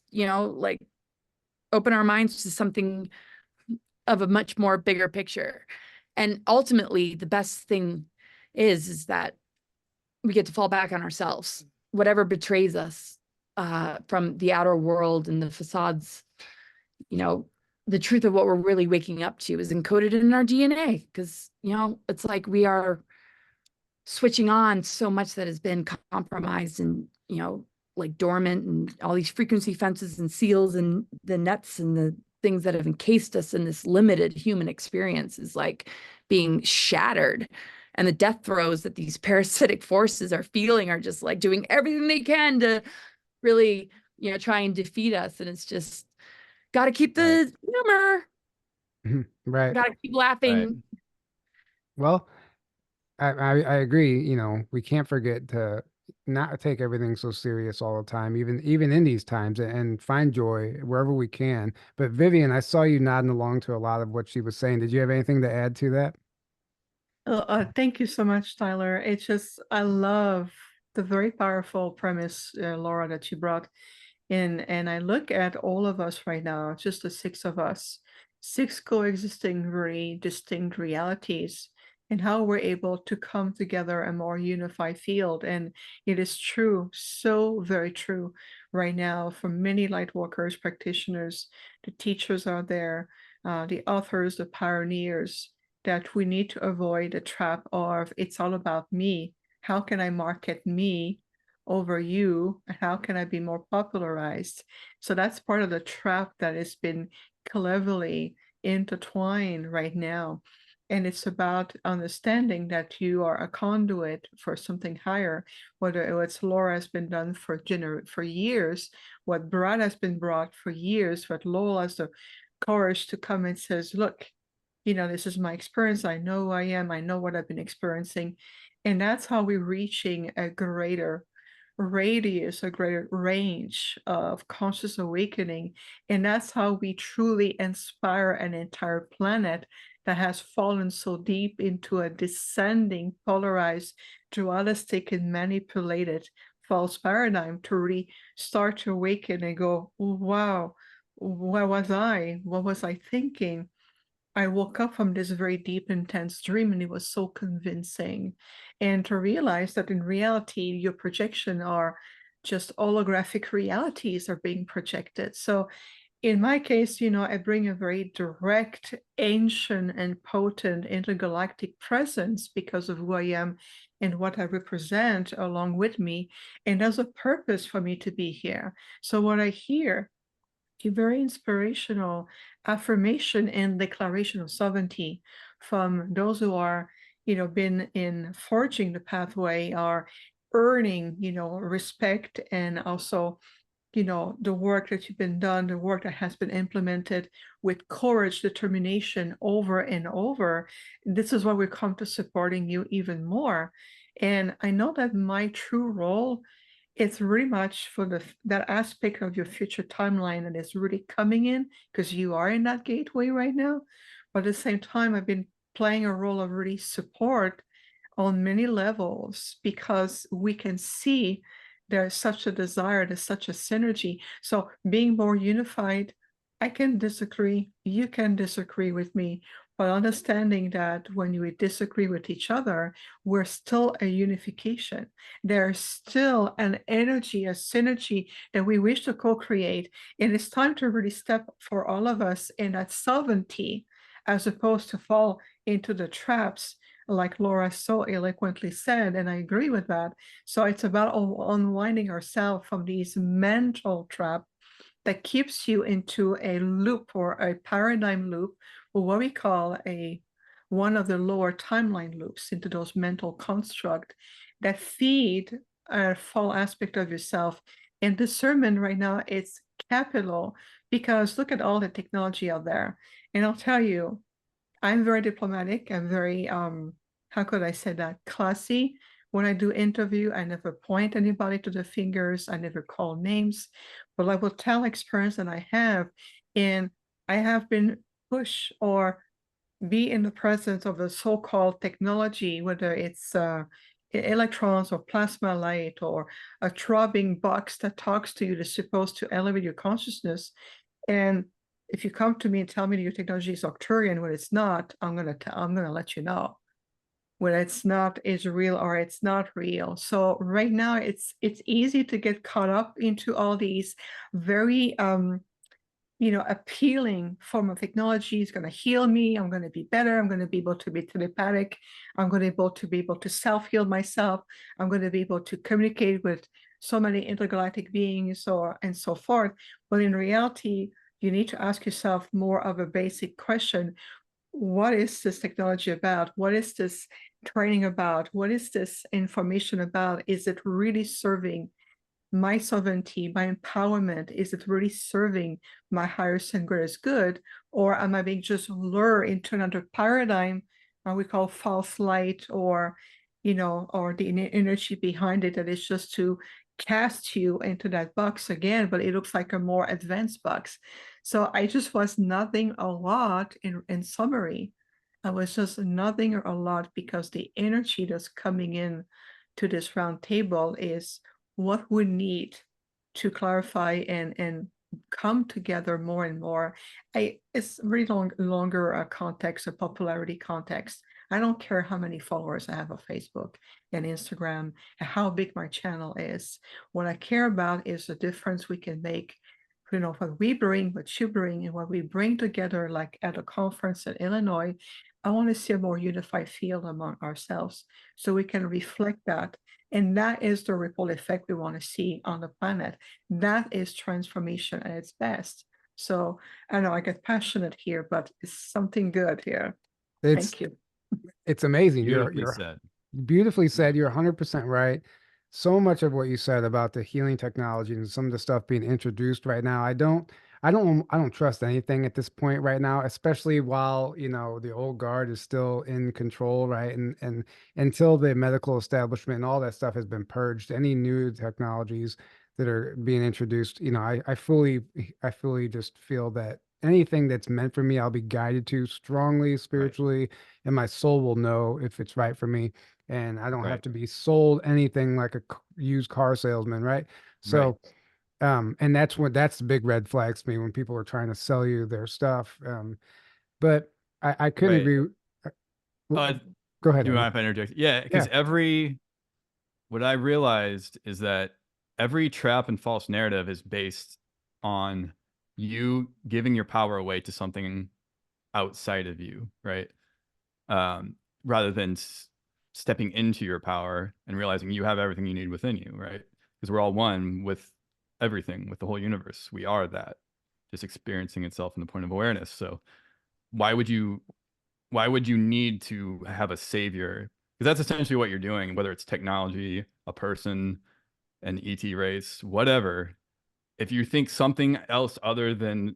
open our minds to something of a much more bigger picture. And ultimately, the best thing is that we get to fall back on ourselves. Whatever betrays us from the outer world and the facades, the truth of what we're really waking up to is encoded in our DNA, because, it's like we are switching on so much that has been compromised and, like dormant, and all these frequency fences and seals and the nets and the things that have encased us in this limited human experience is like being shattered. And the death throes that these parasitic forces are feeling are just like doing everything they can to really, try and defeat us. And it's just got to keep the humor. Right. Gotta keep laughing. Well, I agree. You know, we can't forget to not take everything so serious all the time, even in these times, and find joy wherever we can. But Vivian, I saw you nodding along to a lot of what she was saying. Did you have anything to add to that? Thank you so much, Tyler. It's just, I love the very powerful premise, Laura, that you brought in. And I look at all of us right now, just the six of us, six coexisting very distinct realities, and how we're able to come together a more unified field. And it is true, so very true right now for many light workers, practitioners, the teachers out there, the authors, the pioneers, that we need to avoid the trap of it's all about me. How can I market me over you? How can I be more popularized? So that's part of the trap that has been cleverly intertwined right now. And it's about understanding that you are a conduit for something higher, whether it's Laura has been done for years, what Brad has been brought for years, what Lowell has the courage to come and says, look, this is my experience. I know who I am. I know what I've been experiencing. And that's how we're reaching a greater radius, a greater range of conscious awakening. And that's how we truly inspire an entire planet that has fallen so deep into a descending, polarized, dualistic, and manipulated false paradigm to really start to awaken and go, wow, where was I? What was I thinking? I woke up from this very deep, intense dream, and it was so convincing. And to realize that in reality, your projection are just holographic realities are being projected. So in my case, I bring a very direct, ancient, and potent intergalactic presence because of who I am and what I represent along with me. And there's a purpose for me to be here. So what I hear, a very inspirational affirmation and declaration of sovereignty from those who are, been in forging the pathway, are earning, respect, and also, the work that you've been done, the work that has been implemented with courage, determination over and over. This is why we come to supporting you even more. And I know that my true role, it's really much for that aspect of your future timeline that is really coming in, because you are in that gateway right now. But at the same time, I've been playing a role of really support on many levels, because we can see there's such a desire, there's such a synergy. So being more unified, I can disagree, you can disagree with me, but understanding that when we disagree with each other, we're still a unification. There's still an energy, a synergy that we wish to co-create. And it's time to really step for all of us in that sovereignty, as opposed to fall into the traps, like Laura so eloquently said, and I agree with that. So it's about unwinding ourselves from these mental traps that keeps you into a loop or a paradigm loop, or what we call one of the lower timeline loops, into those mental constructs that feed a full aspect of yourself. And discernment right now, it's capital, because look at all the technology out there. And I'll tell you, I'm very diplomatic. I'm very, how could I say that? Classy. When I do interview, I never point anybody to the fingers. I never call names, but I will tell experience that I have. And I have been pushed or be in the presence of the so-called technology, whether it's electrons or plasma light or a throbbing box that talks to you that's supposed to elevate your consciousness. And if you come to me and tell me your technology is Arcturian when it's not, I'm gonna let you know whether it's not is real or it's not real. So right now it's easy to get caught up into all these very appealing form of technology. Is going to heal me. I'm going to be better. I'm going to be able to be telepathic. I'm going to be able to self-heal myself. I'm going to be able to communicate with so many intergalactic beings and so forth. But in reality, you need to ask yourself more of a basic question. What is this technology about? What is this training about? What is this information about? Is it really serving my sovereignty, my empowerment, is it really serving my highest and greatest good? Or am I being just lured into another paradigm, we call false light, or, or the energy behind it that is just to cast you into that box again, but it looks like a more advanced box. So I just was nothing a lot in summary. I was just nothing a lot because the energy that's coming in to this round table is what we need to clarify and come together more and more. It's really longer a context, a popularity context. I don't care how many followers I have on Facebook and Instagram and how big my channel is. What I care about is the difference we can make, what we bring, what you bring, and what we bring together, like at a conference in Illinois. I want to see a more unified field among ourselves so we can reflect that. And that is the ripple effect we want to see on the planet. That is transformation at its best. So I know I get passionate here, but it's something good here. It's Thank you. it's amazing. Beautifully You're said. beautifully said. You're 100% right. So much of what you said about the healing technology and some of the stuff being introduced right now, I don't trust anything at this point right now, especially while, the old guard is still in control, right? And until the medical establishment and all that stuff has been purged, any new technologies that are being introduced, I fully just feel that anything that's meant for me, I'll be guided to strongly spiritually, and my soul will know if it's right for me. And I don't have Right. to be sold anything like a used car salesman, right? So, and that's the big red flags to me when people are trying to sell you their stuff. But I couldn't Right. agree. Uh, Go ahead, do you Evan. mind if I interject? Yeah, because Yeah. what I realized is that every trap and false narrative is based on you giving your power away to something outside of you, right? Rather than stepping into your power and realizing you have everything you need within you, right? Because we're all one with everything, with the whole universe. We are that, just experiencing itself in the point of awareness. So why would you need to have a savior? Because that's essentially what you're doing, whether it's technology, a person, an ET race, whatever. If you think something else other than,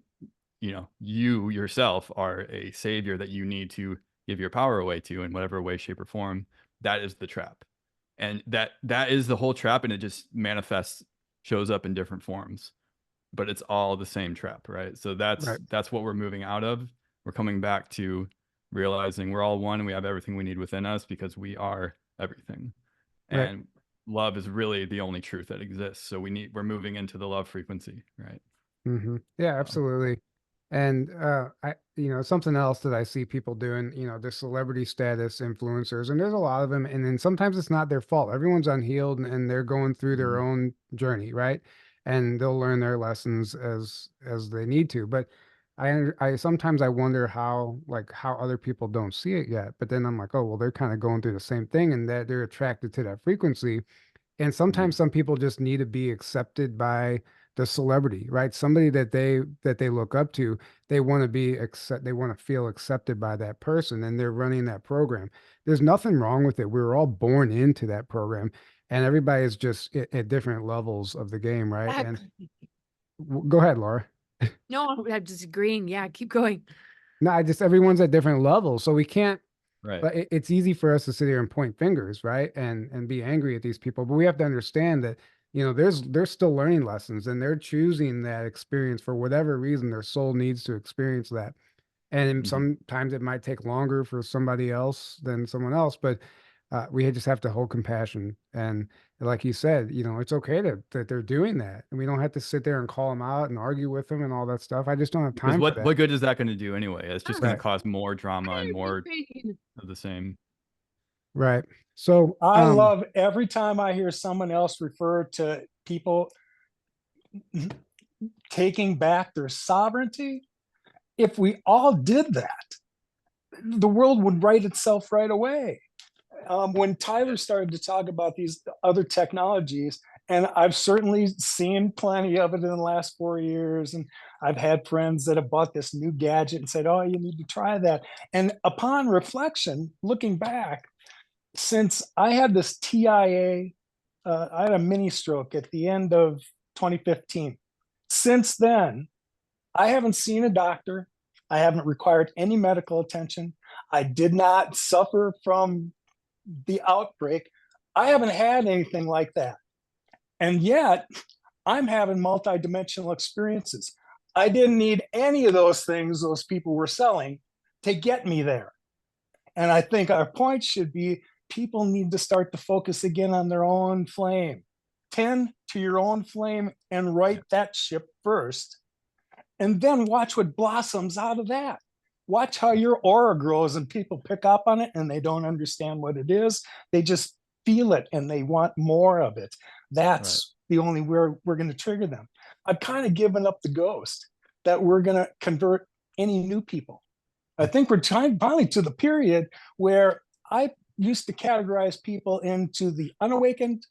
you yourself are a savior that you need to give your power away to in whatever way, shape, or form, that is the trap. And that is the whole trap, and it just manifests, shows up in different forms. But it's all the same trap, right? So Right. that's what we're moving out of. We're coming back to realizing we're all one and we have everything we need within us because we are everything. Right. And love is really the only truth that exists. So we're moving into the love frequency, right? Yeah, So, absolutely. And something else that I see people doing, the celebrity status influencers, and there's a lot of them, and then sometimes it's not their fault. Everyone's unhealed and they're going through their mhm. own journey, right? And they'll learn their lessons as they need to. But I sometimes I wonder how other people don't see it yet. But then I'm like, oh well, they're kind of going through the same thing, and that they're attracted to that frequency. And sometimes some people just need to be accepted by the celebrity, right? Somebody that they look up to, they want to feel accepted by that person, and they're running that program. There's nothing wrong with it. We were all born into that program, and everybody is just at different levels of the game, right? And Exactly. go ahead, Laura. No, I'm disagreeing. Yeah, keep going. No, I just everyone's at different levels, so we can't. Right. But it's easy for us to sit here and point fingers, right? And be angry at these people. But we have to understand that, they're still learning lessons, and they're choosing that experience for whatever reason their soul needs to experience that. And Mhm. sometimes it might take longer for somebody else than someone else, but we just have to hold compassion. And like you said, it's okay that they're doing that. And we don't have to sit there and call them out and argue with them and all that stuff. I just don't have Because time for what that. good is that going to do anyway? It's just going to Right. cause more drama and more Everything. of the same. Right. So, I love every time I hear someone else refer to people taking back their sovereignty. If we all did that, the world would right itself right away. When Tyler started to talk about these other technologies, and I've certainly seen plenty of it in the last 4 years, and I've had friends that have bought this new gadget and said, oh, you need to try that. And upon reflection, looking back, since I had this TIA I had a mini stroke at the end of 2015. Since then, I haven't seen a doctor. I haven't required any medical attention. I did not suffer from the outbreak. I haven't had anything like that. And yet, I'm having multidimensional experiences. I didn't need any of those things those people were selling to get me there. And I think our point should be people need to start to focus again on their own flame. Tend to your own flame and right that ship first. And then watch what blossoms out of that. Watch how your aura grows and people pick up on it and they don't understand what it is. They just feel it and they want more of it. That's the only way we're going to trigger them. I've kind of given up the ghost that we're going to convert any new people. I think we're trying finally to the period where I used to categorize people into the unawakened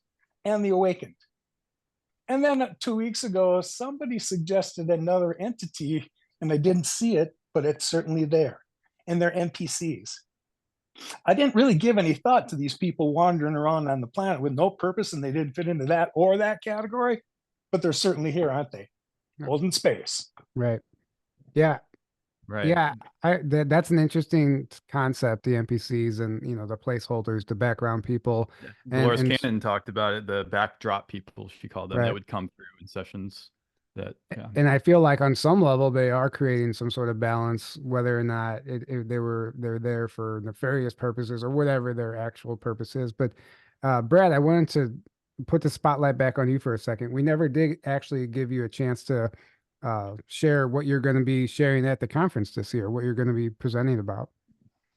and the awakened. And then 2 weeks ago, somebody suggested another entity, and I didn't see it, but it's certainly there. And they're NPCs. I didn't really give any thought to these people wandering around on the planet with no purpose, and they didn't fit into that or that category, but they're certainly here, aren't they? Holding space. Right. Yeah. Right. Yeah, that's an interesting concept, the NPCs and, you know, the placeholders, the background people. Dolores and Cannon talked about it, the backdrop people, she called them, Right. that would come through in sessions. That, yeah. And I feel like on some level they are creating some sort of balance, whether or not they're there for nefarious purposes or whatever their actual purpose is. But Brad, I wanted to put the spotlight back on you for a second. We never did actually give you a chance to share what you're going to be sharing at the conference this year, what you're going to be presenting about.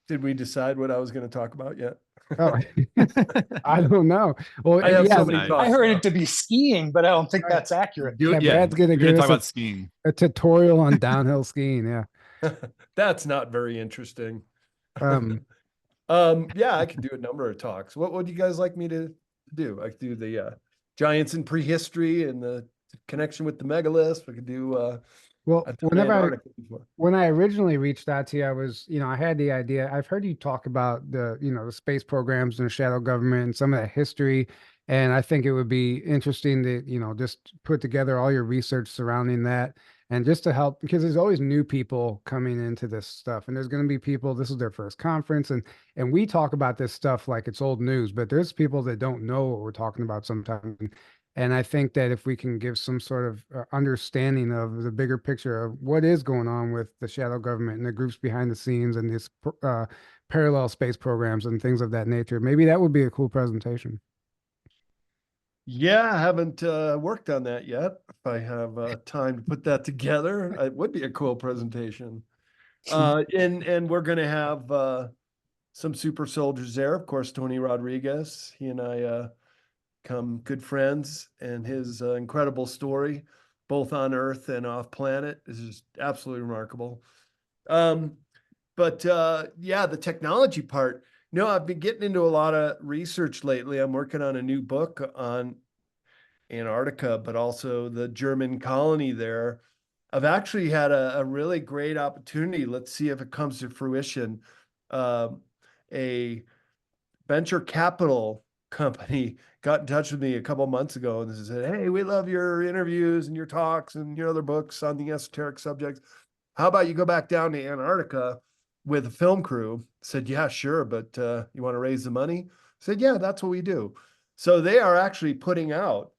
Did we decide what I was going to talk about yet? Oh, I don't know. Well, I have yeah, so many I thoughts. I heard now. it to be skiing, but I don't think that's accurate. Do it, Yeah, Brad's gonna you're gonna give talk us a- about skiing. a tutorial on downhill skiing. Yeah. That's not very interesting. Um, Yeah, I could do a number of talks. What would you guys like me to do? I could do the giants in prehistory and the connection with the megaliths. We could do well, I've done Antarctica before. when I originally reached out to you, I was, you know, I had the idea. I've heard you talk about the, you know, the space programs and the shadow government and some of that history. And I think it would be interesting to, you know, just put together all your research surrounding that and just to help, because there's always new people coming into this stuff. And there's going to be people, this is their first conference. And we talk about this stuff like it's old news, but there's people that don't know what we're talking about sometimes. And I think that if we can give some sort of understanding of the bigger picture of what is going on with the shadow government and the groups behind the scenes and these parallel space programs and things of that nature, maybe that would be a cool presentation. Yeah, I haven't worked on that yet. If I have time to put that together, it would be a cool presentation. And we're going to have some super soldiers there. Of course, Tony Rodriguez, he and I become good friends, and his incredible story, both on Earth and off planet, is just absolutely remarkable. But yeah, the technology part. No, I've been getting into a lot of research lately. I'm working on a new book on Antarctica, but also the German colony there. I've actually had a really great opportunity. Let's see if it comes to fruition. A venture capital company got in touch with me a couple months ago and said, "Hey, we love your interviews and your talks and your other books on the esoteric subjects. How about you go back down to Antarctica with a film crew?" Said, "Yeah, sure, but you want to raise the money?" Said, "Yeah, that's what we do." So they are actually putting out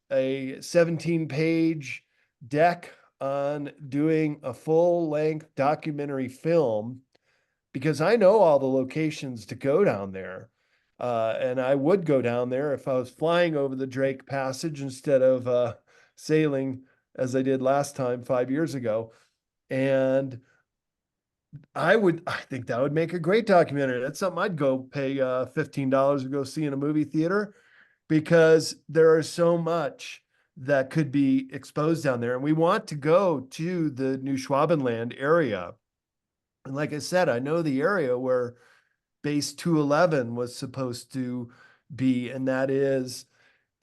a 17-page deck on doing a full-length documentary film, because I know all the locations to go down there. And I would go down there if I was flying over the Drake Passage instead of sailing as I did last time 5 years ago. And I think that would make a great documentary. That's something I'd go pay $15 to go see in a movie theater, because there is so much that could be exposed down there. And we want to go to the New Schwabenland area. And like I said, I know the area where Base 211 was supposed to be, and that is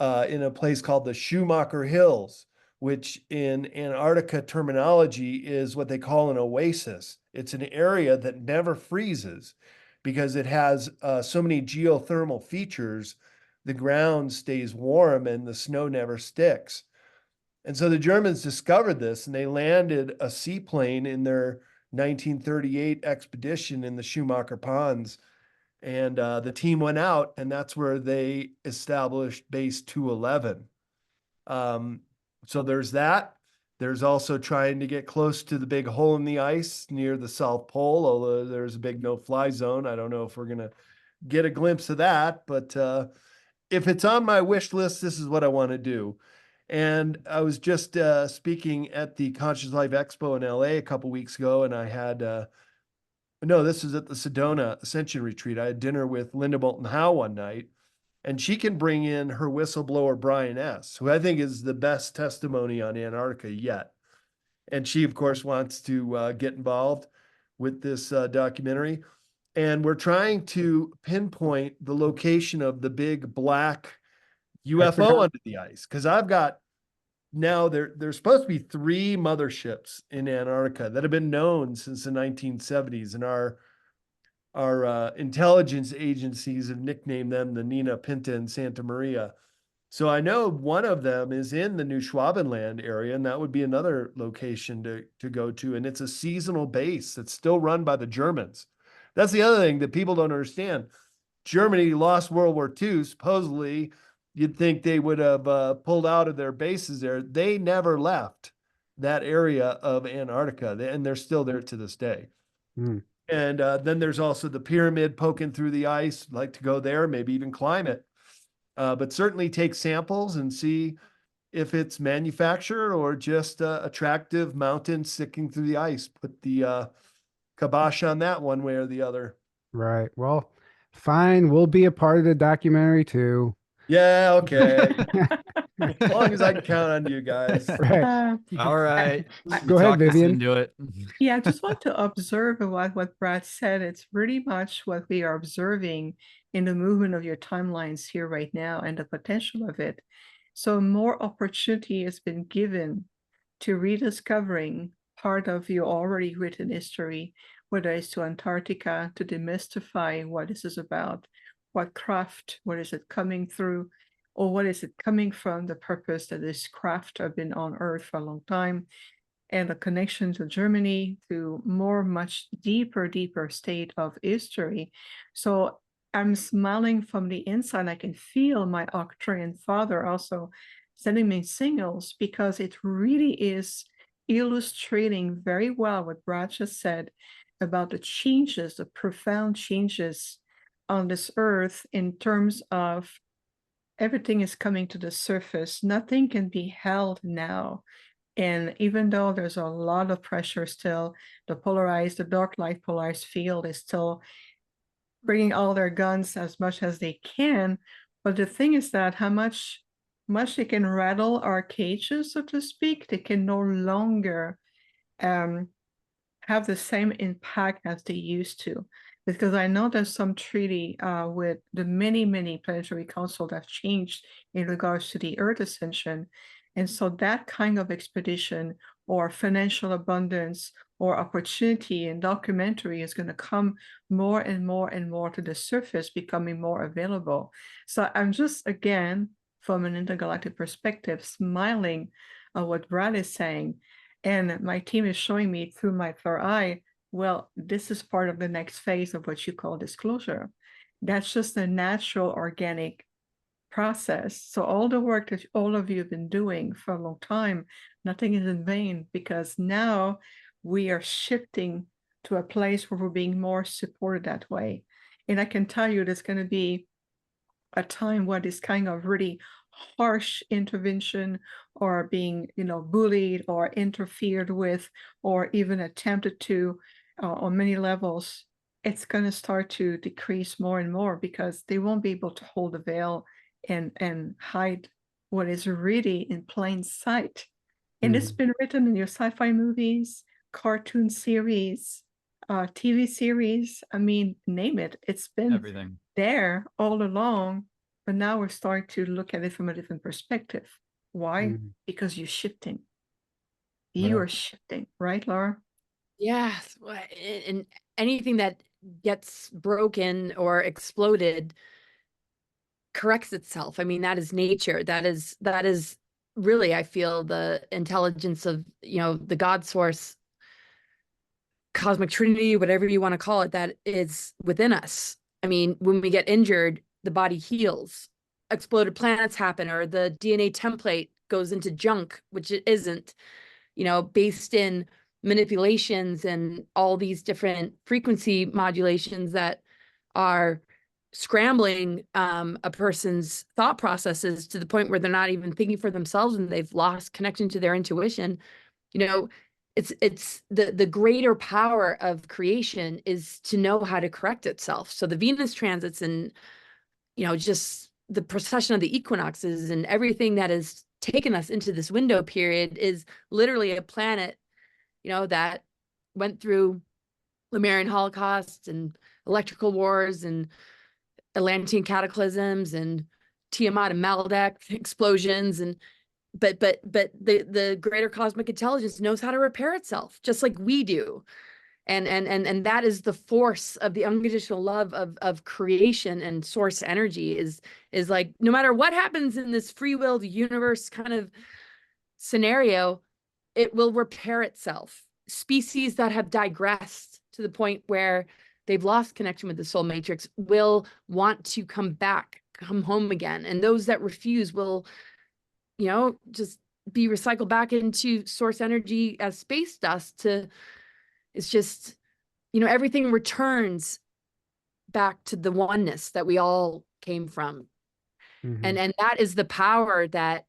in a place called the Schumacher Hills, which in Antarctica terminology is what they call an oasis. It's an area that never freezes because it has so many geothermal features the ground stays warm and the snow never sticks. And so the Germans discovered this, and they landed a seaplane in their 1938 expedition in the Schumacher Ponds. And the team went out, and that's where they established Base 211. So there's that. There's also trying to get close to the big hole in the ice near the South Pole, although there's a big no-fly zone. I don't know if we're going to get a glimpse of that, but if it's on my wish list, this is what I want to do. And I was just speaking at the Conscious Life Expo in LA a couple weeks ago, and I had no, this was at the Sedona Ascension Retreat. I had dinner with Linda Moulton Howe one night, and she can bring in her whistleblower Brian S., who I think is the best testimony on Antarctica yet. And she, of course, wants to get involved with this documentary. And we're trying to pinpoint the location of the big black UFO Hexagon? under the ice, because I've got now there's supposed to be 3 motherships in Antarctica that have been known since the 1970s, and our intelligence agencies have nicknamed them the Nina, Pinta, and Santa Maria. So I know one of them is in the New Schwabenland area, and that would be another location to go to. And it's a seasonal base that's still run by the Germans. That's the other thing that people don't understand. Germany lost World War II. Supposedly, you'd think they would have pulled out of their bases there. They never left that area of Antarctica, and they're still there to this day. Mm. And then there's also the pyramid poking through the ice. I'd like to go there, maybe even climb it. But certainly take samples and see if it's manufactured or just attractive mountain sticking through the ice. Put the kibosh on that one way or the other. Right. Well, fine. We'll be a part of the documentary too. Yeah, okay. As long as I can count on you guys. Right. All right. Go ahead, Vivian. Do it. Yeah, I just want to observe what Brad said. It's pretty much what we are observing in the movement of your timelines here right now and the potential of it. So more opportunity has been given to rediscovering part of your already written history, whether it's to Antarctica, to demystify what this is about, what craft, what is it coming through, or what is it coming from, the purpose that this craft have been on Earth for a long time, and the connection to Germany, to much deeper state of history. So I'm smiling from the inside. I can feel my Arcturian father also sending me signals, because it really is illustrating very well what Brad just said about the changes, the profound changes on this earth in terms of everything is coming to the surface. Nothing can be held now. And even though there's a lot of pressure still, the dark light polarized field is still bringing all their guns as much as they can. But the thing is that how much they can rattle our cages, so to speak, they can no longer have the same impact as they used to. Because I know there's some treaty with the many planetary councils that have changed in regards to the Earth ascension. And so that kind of expedition or financial abundance or opportunity and documentary is going to come more and more to the surface, becoming more available. So I'm just, again, from an intergalactic perspective, smiling at what Brad is saying. And my team is showing me through my third eye, well, this is part of the next phase of what you call disclosure. That's just a natural, organic process. So all the work that all of you have been doing for a long time, nothing is in vain, because now we are shifting to a place where we're being more supported that way. And I can tell you there's going to be a time where this kind of really harsh intervention or being, bullied or interfered with or even attempted to on many levels, it's going to start to decrease more and more, because they won't be able to hold the veil and hide what is really in plain sight. And it's been written in your sci-fi movies, cartoon series, TV series. I mean, name it. It's been Everything there all along, but now we're starting to look at it from a different perspective. Why? Because you're shifting. You are shifting, right, Laura? Yes, and anything that gets broken or exploded corrects itself. I mean, that is nature. That is really, I feel, the intelligence of, the God source, cosmic trinity, whatever you want to call it, that is within us. I mean, when we get injured, the body heals. Exploded planets happen, or the DNA template goes into junk, which it isn't, based in manipulations and all these different frequency modulations that are scrambling a person's thought processes to the point where they're not even thinking for themselves and they've lost connection to their intuition. It's the greater power of creation is to know how to correct itself. So the Venus transits and just the precession of the equinoxes and everything that has taken us into this window period is literally a planet that went through Lemurian Holocaust and electrical wars and Atlantean cataclysms and Tiamat and Maldek explosions, and but the greater cosmic intelligence knows how to repair itself just like we do. And that is the force of the unconditional love of creation and source energy is like, no matter what happens in this free willed universe kind of scenario, it will repair itself. Species that have digressed to the point where they've lost connection with the soul matrix will want to come home again. And those that refuse will, just be recycled back into source energy as space dust. It's just, everything returns back to the oneness that we all came from. Mhm. And that is the power that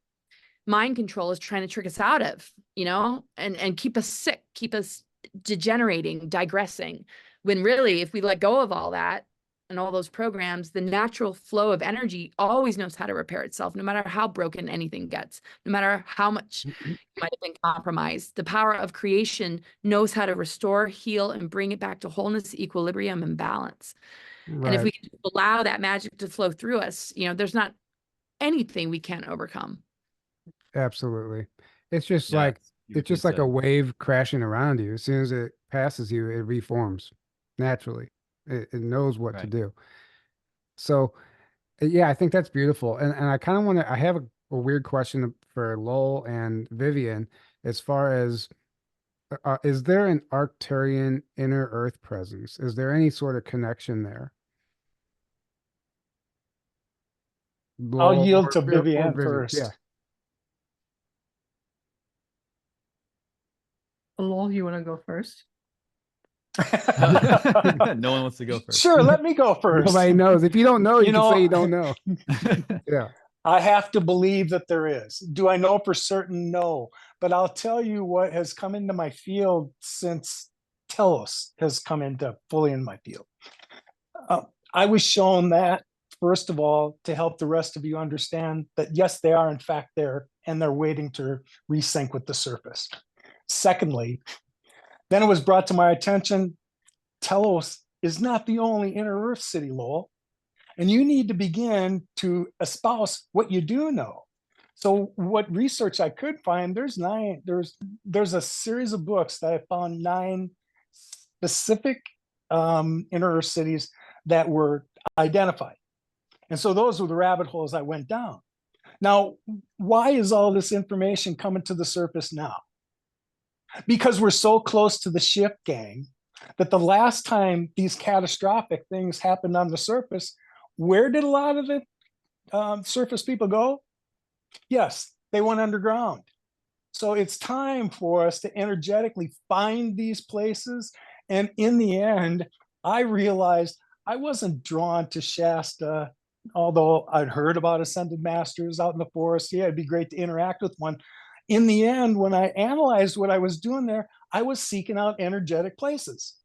mind control is trying to trick us out of, and keep us sick, keep us degenerating, digressing, when really, if we let go of all that and all those programs, the natural flow of energy always knows how to repair itself, no matter how broken anything gets, no matter how much it might have been compromised. The power of creation knows how to restore, heal, and bring it back to wholeness, equilibrium, and balance. And if Right. we can allow that magic to flow through us, there's not anything we can't overcome. Absolutely. It's just Yeah, like it's it's beautifully just like a said. wave crashing around you. As soon as it passes you, it reforms naturally. It knows what to Right. do. So yeah, I think that's beautiful. And I kind of want to, I have a weird question for Lowell and Vivian as far as is there an Arcturian inner Earth presence? Is there any sort of connection there? I'll Lowell yield to or Vivian Vivian? Yeah. first. Lol, you want to go first? No one wants to go first. Sure, let me go first. Nobody knows. If you don't know, you You can say know, you don't know. Yeah. I have to believe that there is. Do I know for certain? No. But I'll tell you what has come into my field since Telos has come into fully in my field. I was shown that, first of all, to help the rest of you understand that, yes, they are in fact there and they're waiting to resync with the surface. Secondly, then it was brought to my attention, Telos is not the only inner Earth city, Lowell. And you need to begin to espouse what you do know. So what research I could find, there's a series of books that I found 9 specific inner Earth cities that were identified. And so those were the rabbit holes I went down. Now, why is all this information coming to the surface now? Because we're so close to the shift, gang, that the last time these catastrophic things happened on the surface, where did a lot of the surface people go? Yes, they went underground. So it's time for us to energetically find these places. And in the end, I realized I wasn't drawn to Shasta, although I'd heard about ascended masters out in the forest. Yeah, it'd be great to interact with one. In the end, when I analyzed what I was doing there, I was seeking out energetic places.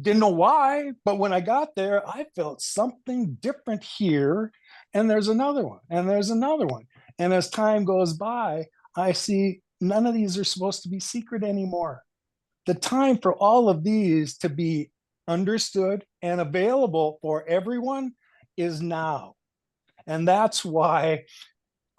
Didn't know why, but when I got there, I felt something different here. And there's another one, and there's another one. And as time goes by, I see none of these are supposed to be secret anymore. The time for all of these to be understood and available for everyone is now. And that's why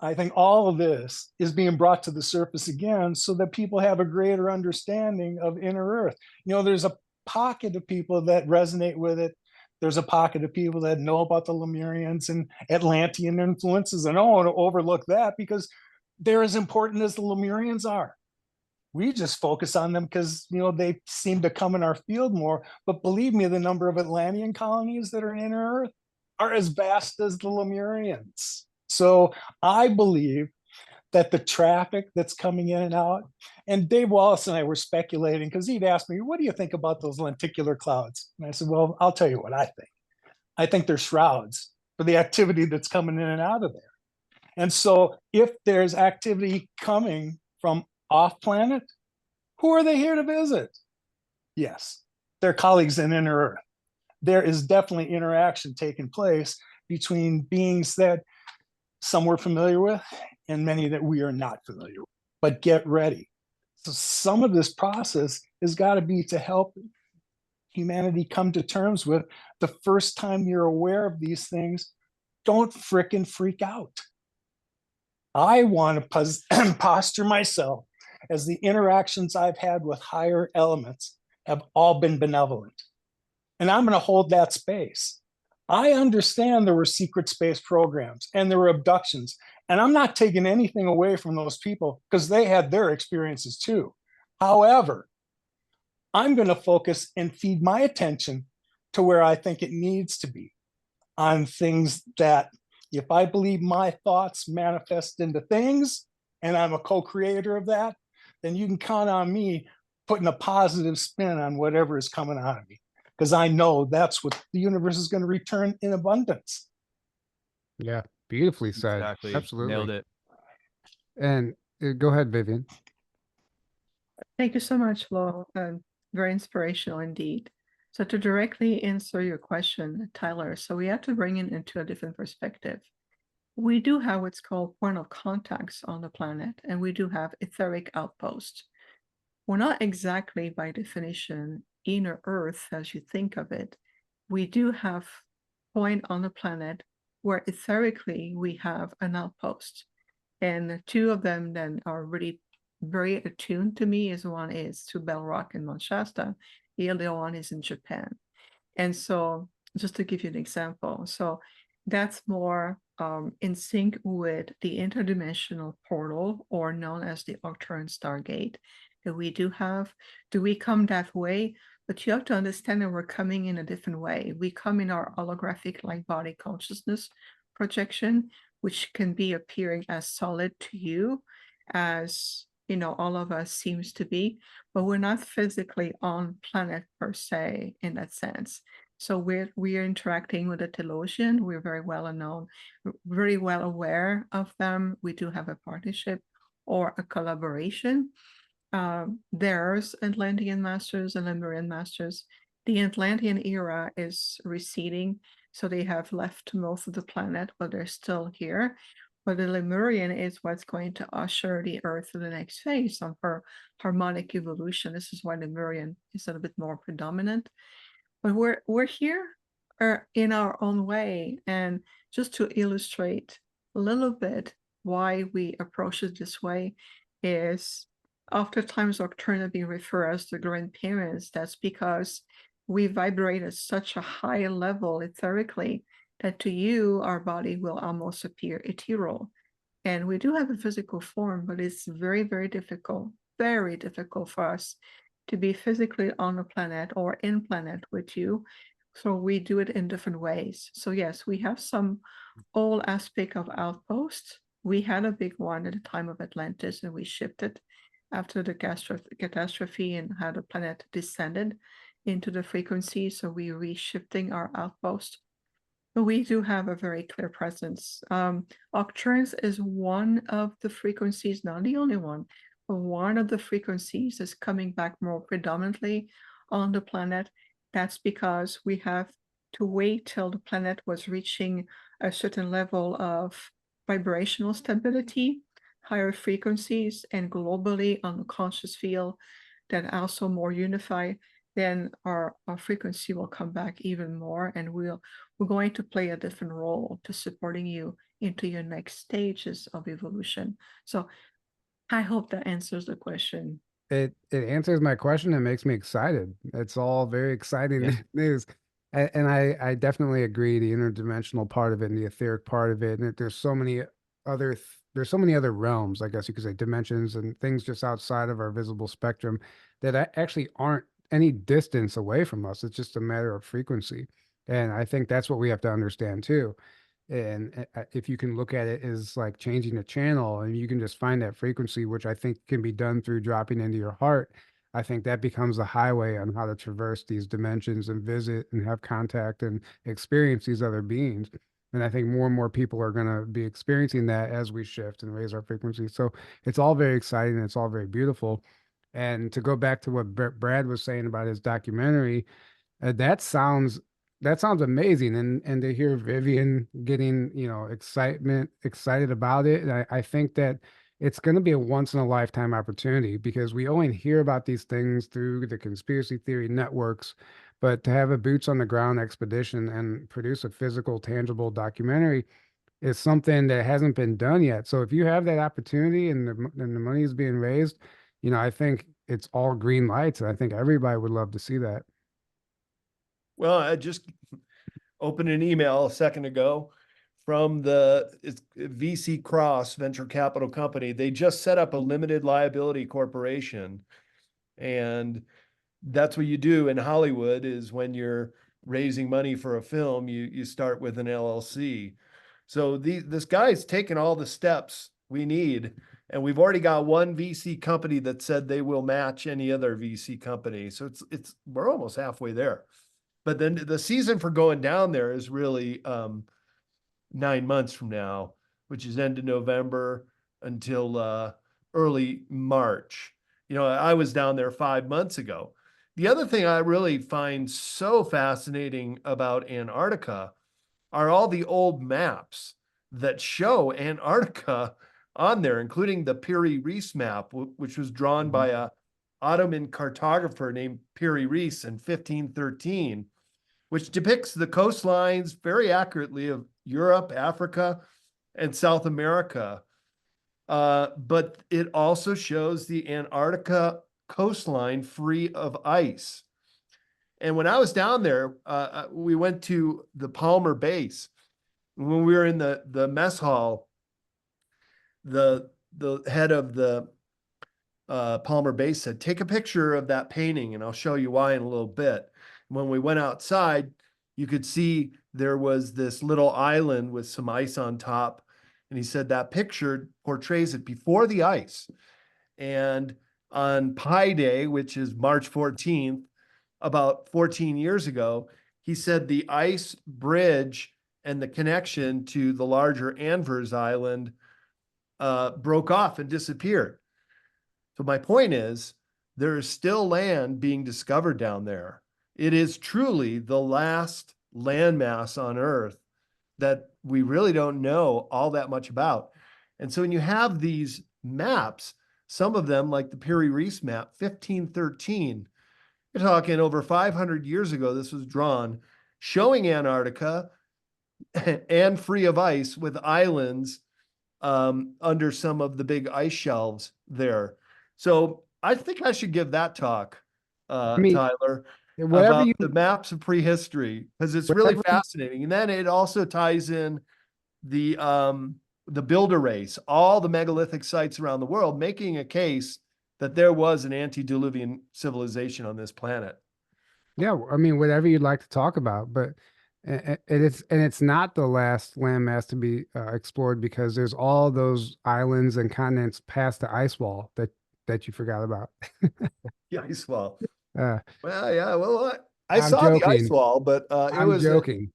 I think all of this is being brought to the surface again so that people have a greater understanding of inner Earth. There's a pocket of people that resonate with it. There's a pocket of people that know about the Lemurians and Atlantean influences, and I don't want to overlook that because they're as important as the Lemurians are. We just focus on them because, you know, they seem to come in our field more. But believe me, the number of Atlantean colonies that are in Earth are as vast as the Lemurians. So I believe that the traffic that's coming in and out, and Dave Wallace and I were speculating because he'd asked me, what do you think about those lenticular clouds? And I said, well, I'll tell you what I think. I think they're shrouds for the activity that's coming in and out of there. And so if there's activity coming from off planet, who are they here to visit? Yes, they're colleagues in inner Earth. There is definitely interaction taking place between beings that some we're familiar with and many that we are not familiar with. But get ready. So some of this process has got to be to help humanity come to terms with the first time you're aware of these things, don't frickin' freak out. I want to posture myself as the interactions I've had with higher elements have all been benevolent. And I'm going to hold that space. I understand there were secret space programs and there were abductions, and I'm not taking anything away from those people because they had their experiences too. However, I'm going to focus and feed my attention to where I think it needs to be, on things that, if I believe my thoughts manifest into things and I'm a co-creator of that, then you can count on me putting a positive spin on whatever is coming out of me, because I know that's what the universe is going to return in abundance. Yeah, beautifully said. Exactly. Absolutely. Nailed it. And go ahead, Vivian. Thank you so much, Lo. Very inspirational indeed. So to directly answer your question, Tyler, so we have to bring it into a different perspective. We do have what's called point of contacts on the planet, and we do have etheric outposts. We're not exactly, by definition, inner Earth as you think of it. We do have point on the planet where etherically we have an outpost. And the two of them then are really very attuned to me. As one is to Bell Rock and Mount Shasta, the other one is in Japan. And so just to give you an example, so that's more in sync with the interdimensional portal, or known as the Octurian Stargate, that we do have. Do we come that way? But you have to understand that we're coming in a different way. We come in our holographic light body consciousness projection, which can be appearing as solid to you as, you know, all of us seems to be, but we're not physically on planet per se in that sense. So we're interacting with the Telosian. We're very well known, very well aware of them. We do have a partnership or a collaboration. There's Atlantean masters and Lemurian masters. The Atlantean era is receding, so they have left most of the planet, but they're still here. But the Lemurian is what's going to usher the Earth to the next phase of her harmonic evolution. This is why Lemurian is a little bit more predominant. But we're here in our own way. And just to illustrate a little bit why we approach it this way is oftentimes Octurna being referred as the grandparents. That's because we vibrate at such a high level etherically that to you, our body will almost appear ethereal. And we do have a physical form, but it's very, very difficult for us to be physically on the planet or in planet with you. So we do it in different ways. So yes, we have some old aspect of outposts. We had a big one at the time of Atlantis, and we shifted after the catastrophe and how the planet descended into the frequency. So we reshifting our outpost. But we do have a very clear presence. Octurans is one of the frequencies, not the only one, but one of the frequencies is coming back more predominantly on the planet. That's because we have to wait till the planet was reaching a certain level of vibrational stability, higher frequencies, and globally on the conscious field that also more unified. Then our frequency will come back even more, and we're going to play a different role to supporting you into your next stages of evolution. So I hope that answers the question. It answers my question and makes me excited. It's all very exciting Yeah. news. And I definitely agree, the interdimensional part of it and the etheric part of it. And there's so many there's so many other realms, I guess you could say, dimensions and things just outside of our visible spectrum that actually aren't any distance away from us. It's just a matter of frequency. And I think that's what we have to understand too. And if you can look at it as like changing a channel and you can just find that frequency, which I think can be done through dropping into your heart, I think that becomes the highway on how to traverse these dimensions and visit and have contact and experience these other beings. And I think more and more people are going to be experiencing that as we shift and raise our frequency. So it's all very exciting. It's all very beautiful. And to go back to what Brad was saying about his documentary, that sounds amazing, and to hear Vivian getting, excited about it, I think that it's going to be a once in a lifetime opportunity because we only hear about these things through the conspiracy theory networks, but to have a boots on the ground expedition and produce a physical, tangible documentary is something that hasn't been done yet. So if you have that opportunity and the money is being raised, I think it's all green lights, and I think everybody would love to see that. Well, I just opened an email a second ago from it's VC Cross Venture Capital Company. They just set up a limited liability corporation. And that's what you do in Hollywood is when you're raising money for a film, you start with an LLC. So this guy's taken all the steps we need. And we've already got one VC company that said they will match any other VC company. So we're almost halfway there. But then the season for going down there is really 9 months from now, which is end of November until early March. I was down there 5 months ago. The other thing I really find so fascinating about Antarctica are all the old maps that show Antarctica on there, including the Piri Reis map, which was drawn by a Ottoman cartographer named Piri Reis in 1513, which depicts the coastlines very accurately of Europe, Africa, and South America. But it also shows the Antarctica coastline free of ice. And when I was down there, we went to the Palmer base. When we were in the mess hall, the head of the Palmer base said, "Take a picture of that painting and I'll show you why in a little bit." When we went outside, you could see there was this little island with some ice on top. And he said that picture portrays it before the ice. And on Pi Day, which is March 14th, about 14 years ago, he said the ice bridge and the connection to the larger Anvers Island broke off and disappeared. So my point is, there is still land being discovered down there. It is truly the last landmass on Earth that we really don't know all that much about. And so when you have these maps, some of them, like the Piri Reis map, 1513, you're talking over 500 years ago, this was drawn, showing Antarctica and free of ice with islands under some of the big ice shelves there. So I think I should give that talk, Tyler, Whatever about you the maps of prehistory, because it's really fascinating. And then it also ties in the builder race, all the megalithic sites around the world, making a case that there was an antediluvian civilization on this planet. Yeah, I mean, whatever you'd like to talk about, but it's not the last landmass to be explored because there's all those islands and continents past the ice wall that you forgot about. The ice wall. Uh, Well, yeah. Well, I I'm saw the ice joking. wall, but it I'm was joking.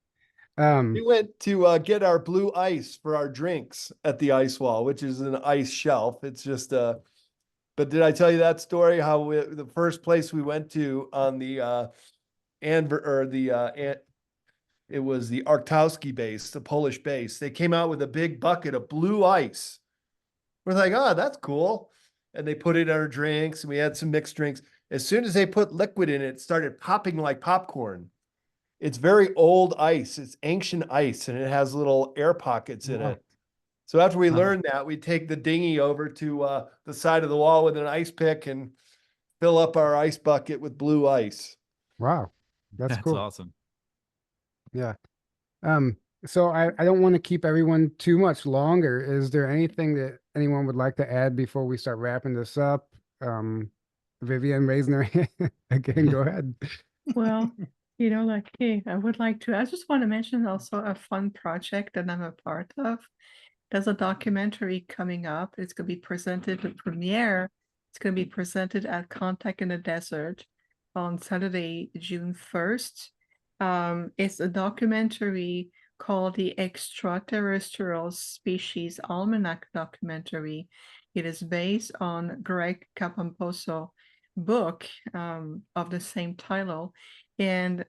we went to get our blue ice for our drinks at the ice wall, which is an ice shelf. It's just but did I tell you that story? How the first place we went to on the it was the Arktowski base, the Polish base. They came out with a big bucket of blue ice. We're like, oh, that's cool. And they put it in our drinks and we had some mixed drinks. As soon as they put liquid in it, it started popping like popcorn. It's very old ice. It's ancient ice and it has little air pockets in it. So after we learned that, we take the dinghy over to the side of the wall with an ice pick and fill up our ice bucket with blue ice. Wow, that's cool. awesome. Yeah. So I don't want to keep everyone too much longer. Is there anything that anyone would like to add before we start wrapping this up? Vivian raising her hand again. Go ahead. Well, like, hey, I just want to mention also a fun project that I'm a part of. There's a documentary coming up. It's going to be presented, the premiere. It's going to be presented at Contact in the Desert on Saturday, June 1st. It's a documentary called the Extraterrestrial Species Almanac documentary. It is based on Greg Capamposo book of the same title. And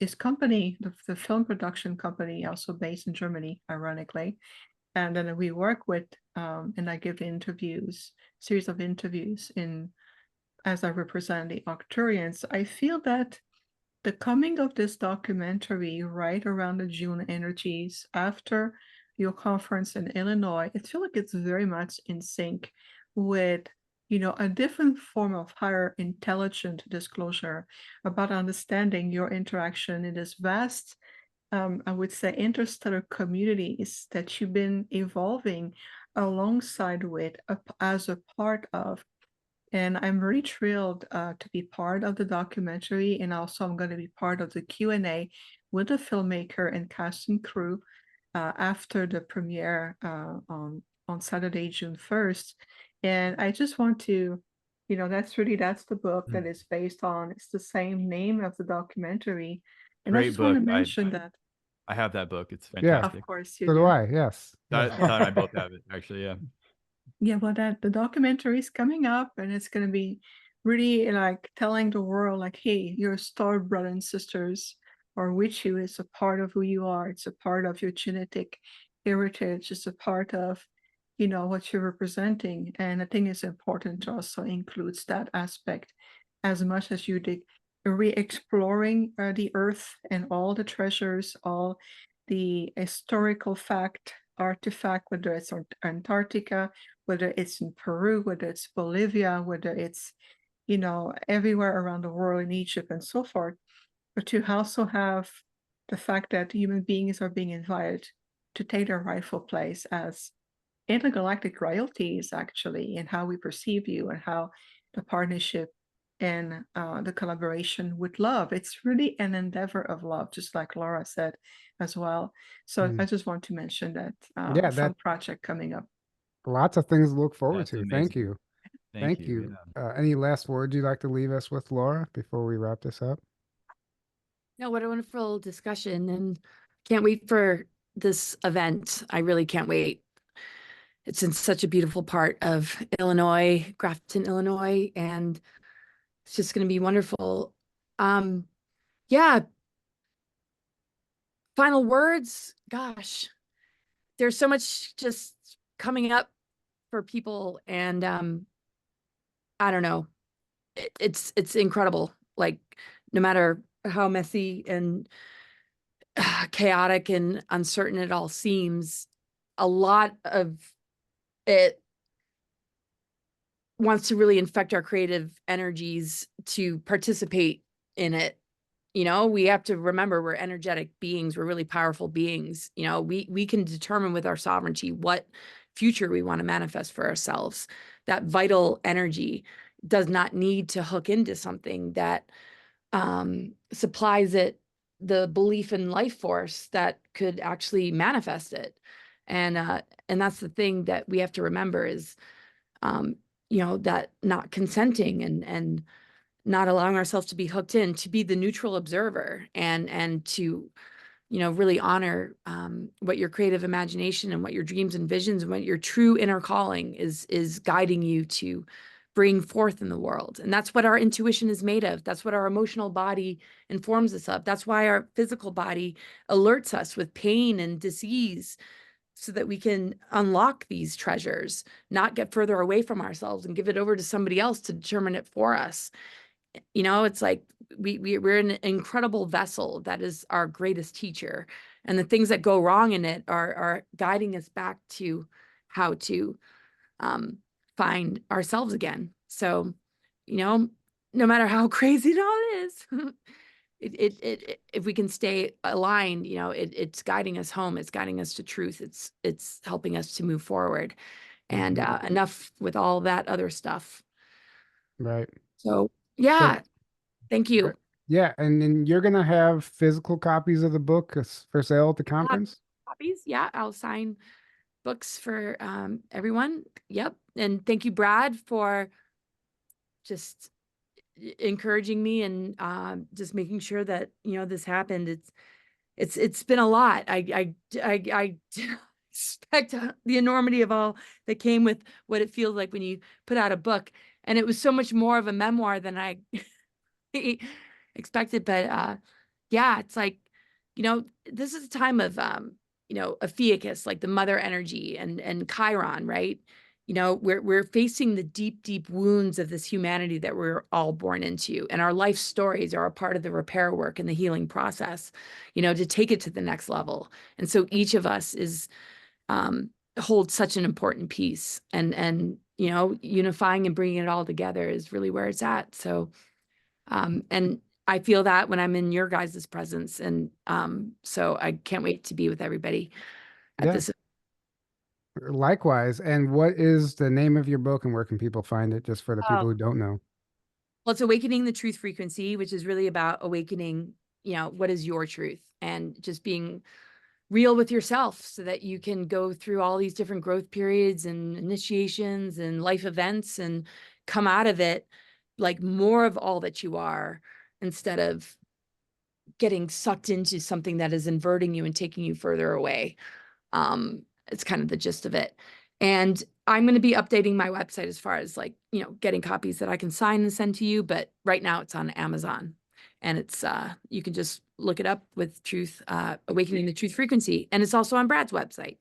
his company, the film production company, also based in Germany, ironically. And then we work with, and I give series of interviews as I represent the Arcturians. I feel that the coming of this documentary right around the June energies after your conference in Illinois, I feel like it's very much in sync with, a different form of higher intelligent disclosure about understanding your interaction in this vast, I would say, interstellar communities that you've been evolving alongside with as a part of. And I'm really thrilled to be part of the documentary, and also I'm going to be part of the Q&A with the filmmaker and cast and crew after the premiere on Saturday, June 1st. And I just want to, that's the book that is based on. It's the same name of the documentary. And I Great just want to book. mention that. I have that book. It's Yeah. fantastic. Of course you So do do. I. Yes. Todd and I both have it, actually. Yeah. Yeah, well, the documentary is coming up, and it's going to be really like telling the world, like, hey, your star brothers and sisters are with you. It's a part of who you are. It's a part of your genetic heritage. It's a part of, what you're representing. And I think it's important to also include that aspect as much as you did re-exploring the earth and all the treasures, all the historical artifact, whether it's Antarctica, whether it's in Peru, whether it's Bolivia, whether it's, everywhere around the world, in Egypt and so forth. But to also have the fact that human beings are being invited to take their rightful place as intergalactic royalties, actually, and how we perceive you, and how the partnership and the collaboration with love. It's really an endeavor of love, just like Laura said as well. So I just want to mention that Yeah, fun project coming up. lots of things to look forward That's to. amazing. Thank you. Thank you. Any last words you'd like to leave us with, Laura, before we wrap this up? No, what a wonderful discussion, and can't wait for this event. I really can't wait. It's in such a beautiful part of Illinois, Grafton, Illinois, and it's just going to be wonderful. Yeah. Final words. Gosh, there's so much just coming up for people, and I don't know. It's incredible. Like, no matter how messy and chaotic and uncertain it all seems, a lot of it wants to really infect our creative energies to participate in it. We have to remember we're energetic beings. We're really powerful beings. We can determine with our sovereignty what future we want to manifest for ourselves. That vital energy does not need to hook into something that supplies it the belief in life force that could actually manifest it. And that's the thing that we have to remember is, that not consenting and not allowing ourselves to be hooked in, to be the neutral observer, and to, really honor what your creative imagination and what your dreams and visions and what your true inner calling is guiding you to bring forth in the world. And that's what our intuition is made of. That's what our emotional body informs us of. That's why our physical body alerts us with pain and disease, so that we can unlock these treasures, not get further away from ourselves and give it over to somebody else to determine it for us. It's like we're an incredible vessel that is our greatest teacher, and the things that go wrong in it are guiding us back to how to find ourselves again. So, no matter how crazy it all is, if we can stay aligned, you know, it's guiding us home. It's guiding us to truth. It's helping us to move forward. And enough with all that other stuff. Right. So yeah, thank you. Right. Yeah, and then you're gonna have physical copies of the book for sale at the We'll have conference? copies. Yeah, I'll sign books for everyone. Yep. And thank you, Brad, for just encouraging me and just making sure that, you know, this happened. It's been a lot. I expect the enormity of all that came with what it feels like when you put out a book, and it was so much more of a memoir than I expected. But yeah, it's like, you know, this is a time of you know, Ophiuchus, like the mother energy, and Chiron, right? You know, we're facing the deep wounds of this humanity that we're all born into, and our life stories are a part of the repair work and the healing process, you know, to take it to the next level. And so each of us is holds such an important piece, and you know, unifying and bringing it all together is really where it's at. So and I feel that when I'm in your guys' presence, and so I can't wait to be with everybody at Yeah, this. likewise. And what is the name of your book and where can people find it, just for the people who don't know? Well, it's Awakening the Truth Frequency, which is really about awakening, you know, what is your truth, and just being real with yourself so that you can go through all these different growth periods and initiations and life events and come out of it like more of all that you are, instead of getting sucked into something that is inverting you and taking you further away. It's kind of the gist of it. And I'm going to be updating my website as far as, like, you know, getting copies that I can sign and send to you. But right now it's on Amazon, and it's you can just look it up with Truth, Awakening the Truth Frequency. And it's also on Brad's website,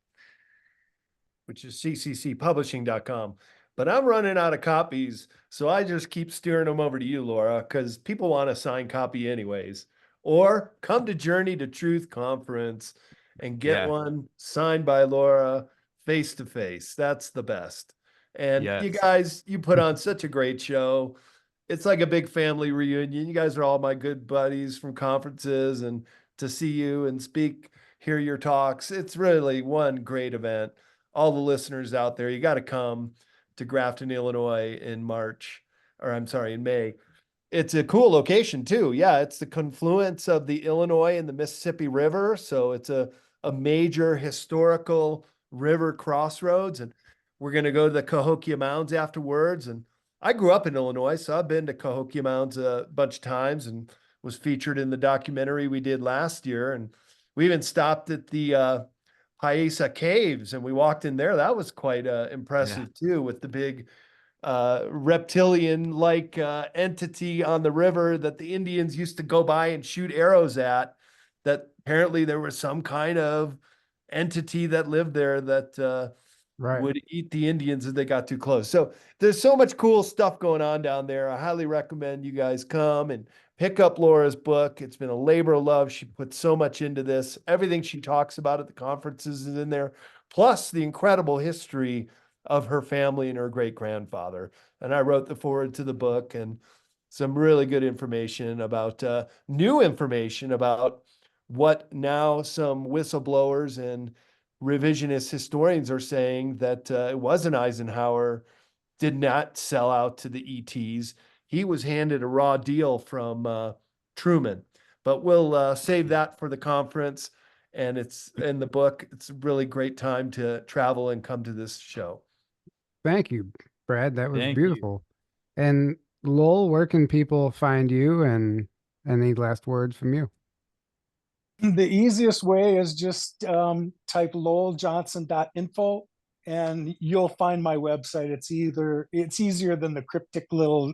which is cccpublishing.com. But I'm running out of copies, so I just keep steering them over to you, Laura, because people want a signed copy anyways. Or come to Journey to Truth conference and get Yeah. one signed by Laura face to face. That's the best. And you Yes. guys, you put on such a great show. It's like a big family reunion. You guys are all my good buddies from conferences, and to see you and speak, hear your talks, it's really one great event. All the listeners out there, you got to come to Grafton, Illinois in March, or I'm sorry, in May. It's a cool location too. Yeah, it's the confluence of the Illinois and the Mississippi River. So it's a major historical river crossroads. And we're going to go to the Cahokia Mounds afterwards. And I grew up in Illinois, so I've been to Cahokia Mounds a bunch of times and was featured in the documentary we did last year. And we even stopped at the Paisa Caves and we walked in there. That was quite impressive too, with the big reptilian like entity on the river that the Indians used to go by and shoot arrows at. That apparently there was some kind of entity that lived there that Right. would eat the Indians if they got too close. So there's so much cool stuff going on down there. I highly recommend you guys come and pick up Laura's book. It's been a labor of love. She put so much into this. Everything she talks about at the conferences is in there, plus the incredible history of her family and her great grandfather. And I wrote the foreword to the book and some really good information about new information about what now some whistleblowers and revisionist historians are saying, that it wasn't Eisenhower did not sell out to the ETs. He was handed a raw deal from Truman. But we'll save that for the conference. And it's in the book. It's a really great time to travel and come to this show. Thank you, Brad. That was Thank you. beautiful. And Lowell, where can people find you, and any last words from you? The easiest way is just type lowelljohnson.info and you'll find my website. It's easier than the cryptic little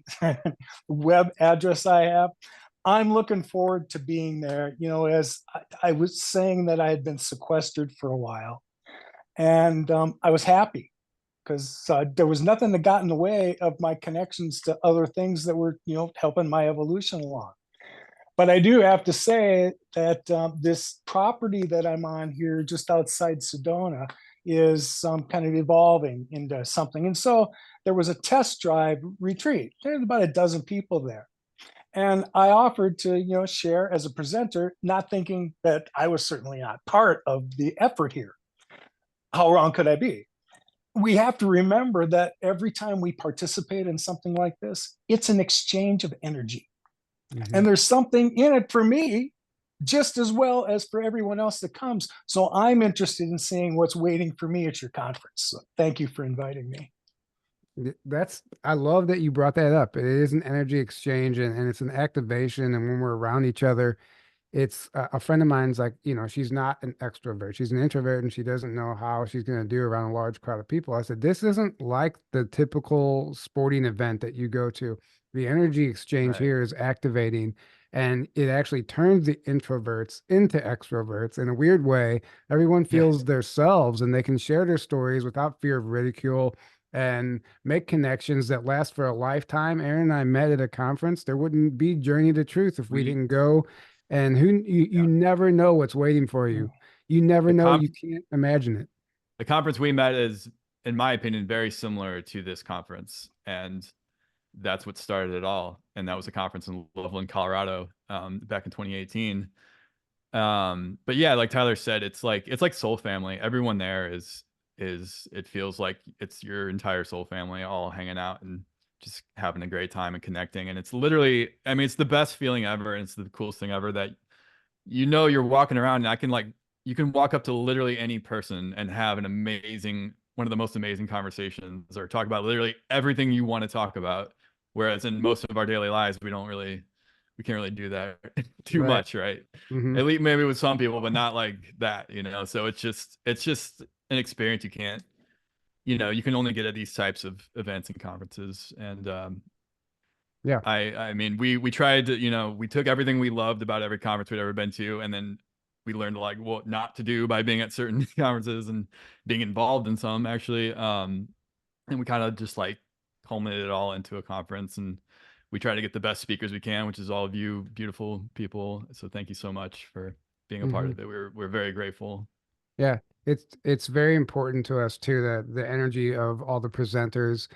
web address I have. I'm looking forward to being there. You know, as I was saying that I had been sequestered for a while, and I was happy because there was nothing that got in the way of my connections to other things that were, you know, helping my evolution along. But I do have to say that this property that I'm on here just outside Sedona is kind of evolving into something. And so there was a test drive retreat. There's about a dozen people there. And I offered to, share as a presenter, not thinking that I was certainly not part of the effort here. How wrong could I be? We have to remember that every time we participate in something like this, it's an exchange of energy. And there's something in it for me, just as well as for everyone else that comes. So I'm interested in seeing what's waiting for me at your conference. So thank you for inviting me. I love that you brought that up. It is an energy exchange and it's an activation. And when we're around each other, it's a friend of mine's like, she's not an extrovert. She's an introvert and she doesn't know how she's going to do around a large crowd of people. I said, this isn't like the typical sporting event that you go to. The energy exchange Right. here is activating and it actually turns the introverts into extroverts in a weird way. Everyone feels their selves and they can share their stories without fear of ridicule and make connections that last for a lifetime. Aaron and I met at a conference. There wouldn't be Journey to Truth if we didn't go. And you never know what's waiting for you. You never know. You can't imagine it. The conference we met is, in my opinion, very similar to this conference. And that's what started it all. And that was a conference in Loveland, Colorado, back in 2018. But yeah, like Tyler said, it's like soul family. Everyone there is it feels like it's your entire soul family all hanging out and just having a great time and connecting. And it's literally, I mean, it's the best feeling ever. And it's the coolest thing ever that, you're walking around and you can walk up to literally any person and have one of the most amazing conversations or talk about literally everything you want to talk about. Whereas in most of our daily lives, we can't really do that too much, right? At least maybe with some people, but not like that, So it's just an experience you can't, you can only get at these types of events and conferences. And yeah, I mean, we tried to, we took everything we loved about every conference we'd ever been to, and then we learned what not to do by being at certain conferences and being involved in some actually. And we kind of just culminated it all into a conference, and we try to get the best speakers we can, which is all of you beautiful people. So thank you so much for being a part of it. We're very grateful. Yeah, it's very important to us too, that the energy of all the presenters.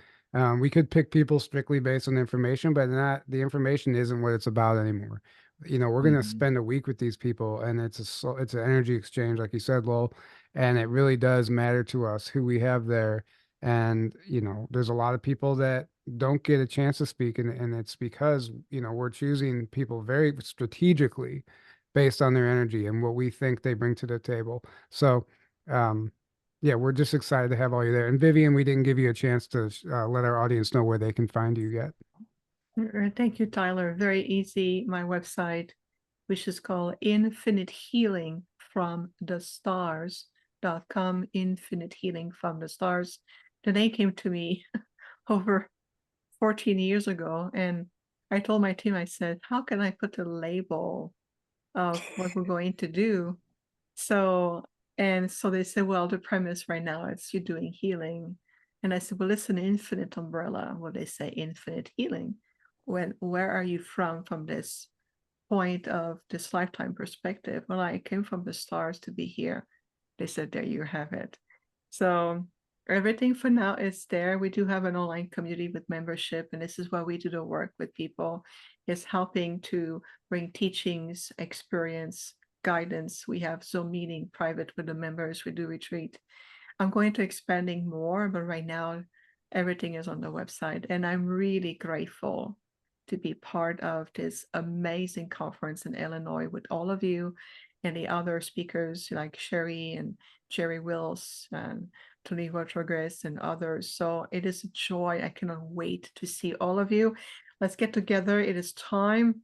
We could pick people strictly based on information, but the information isn't what it's about anymore. We're going to spend a week with these people and it's an energy exchange, like you said, Lowell, and it really does matter to us who we have there. And, there's a lot of people that don't get a chance to speak and it's because, we're choosing people very strategically based on their energy and what we think they bring to the table. So, yeah, we're just excited to have all you there. And Vivian, we didn't give you a chance to let our audience know where they can find you yet. Thank you, Tyler. Very easy. My website, which is called Infinite Healing from the Stars.com, Infinite Healing from the Stars. The name came to me over 14 years ago. And I told my team, I said, how can I put a label of what we're going to do? So they said, well, the premise right now is you're doing healing. And I said, well, it's an infinite umbrella. Well, they say infinite healing. Where are you from this point of this lifetime perspective? Well, I came from the stars to be here. They said, there you have it. So everything for now is there. We do have an online community with membership, and this is why we do the work with people, is helping to bring teachings, experience, guidance. We have Zoom meeting private with the members. We do retreat. I'm going to expanding more, but right now everything is on the website, and I'm really grateful to be part of this amazing conference in Illinois with all of you and the other speakers like Sherry and Jerry Wills and Tony Rodriguez and others. So it is a joy. I cannot wait to see all of you. Let's get together. It is time.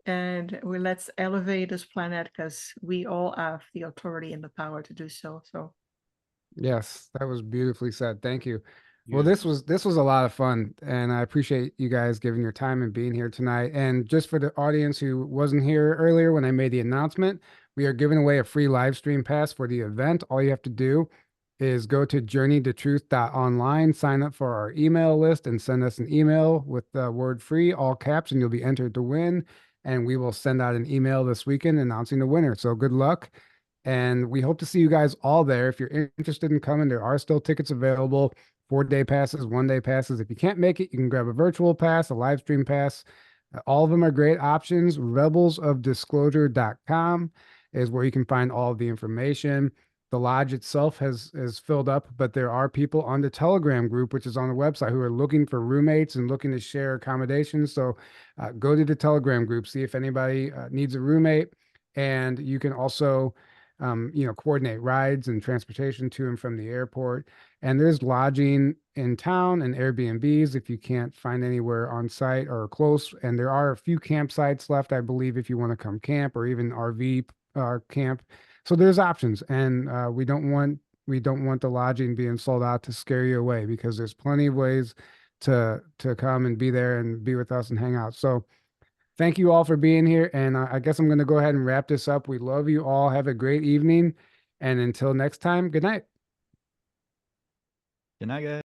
And let's elevate this planet because we all have the authority and the power to do so. So yes, that was beautifully said. Thank you. Well, this was a lot of fun, and I appreciate you guys giving your time and being here tonight. And just for the audience who wasn't here earlier when I made the announcement, we are giving away a free live stream pass for the event. All you have to do is go to journeytotruth.online, sign up for our email list, and send us an email with the word free, all caps, and you'll be entered to win. And we will send out an email this weekend announcing the winner. So good luck. And we hope to see you guys all there. If you're interested in coming, there are still tickets available. 4-day passes, 1-day passes. If you can't make it, you can grab a virtual pass, a live stream pass. All of them are great options. Rebelsofdisclosure.com is where you can find all of the information. The lodge itself has filled up, but there are people on the Telegram group, which is on the website, who are looking for roommates and looking to share accommodations. So go to the Telegram group, see if anybody needs a roommate, and you can also, coordinate rides and transportation to and from the airport. And there's lodging in town and Airbnbs if you can't find anywhere on site or close. And there are a few campsites left, I believe, if you want to come camp or even RV camp. So there's options, and we don't want the lodging being sold out to scare you away, because there's plenty of ways to come and be there and be with us and hang out. So thank you all for being here, and I guess I'm going to go ahead and wrap this up. We love you all. Have a great evening, and until next time, good night. Good night, guys.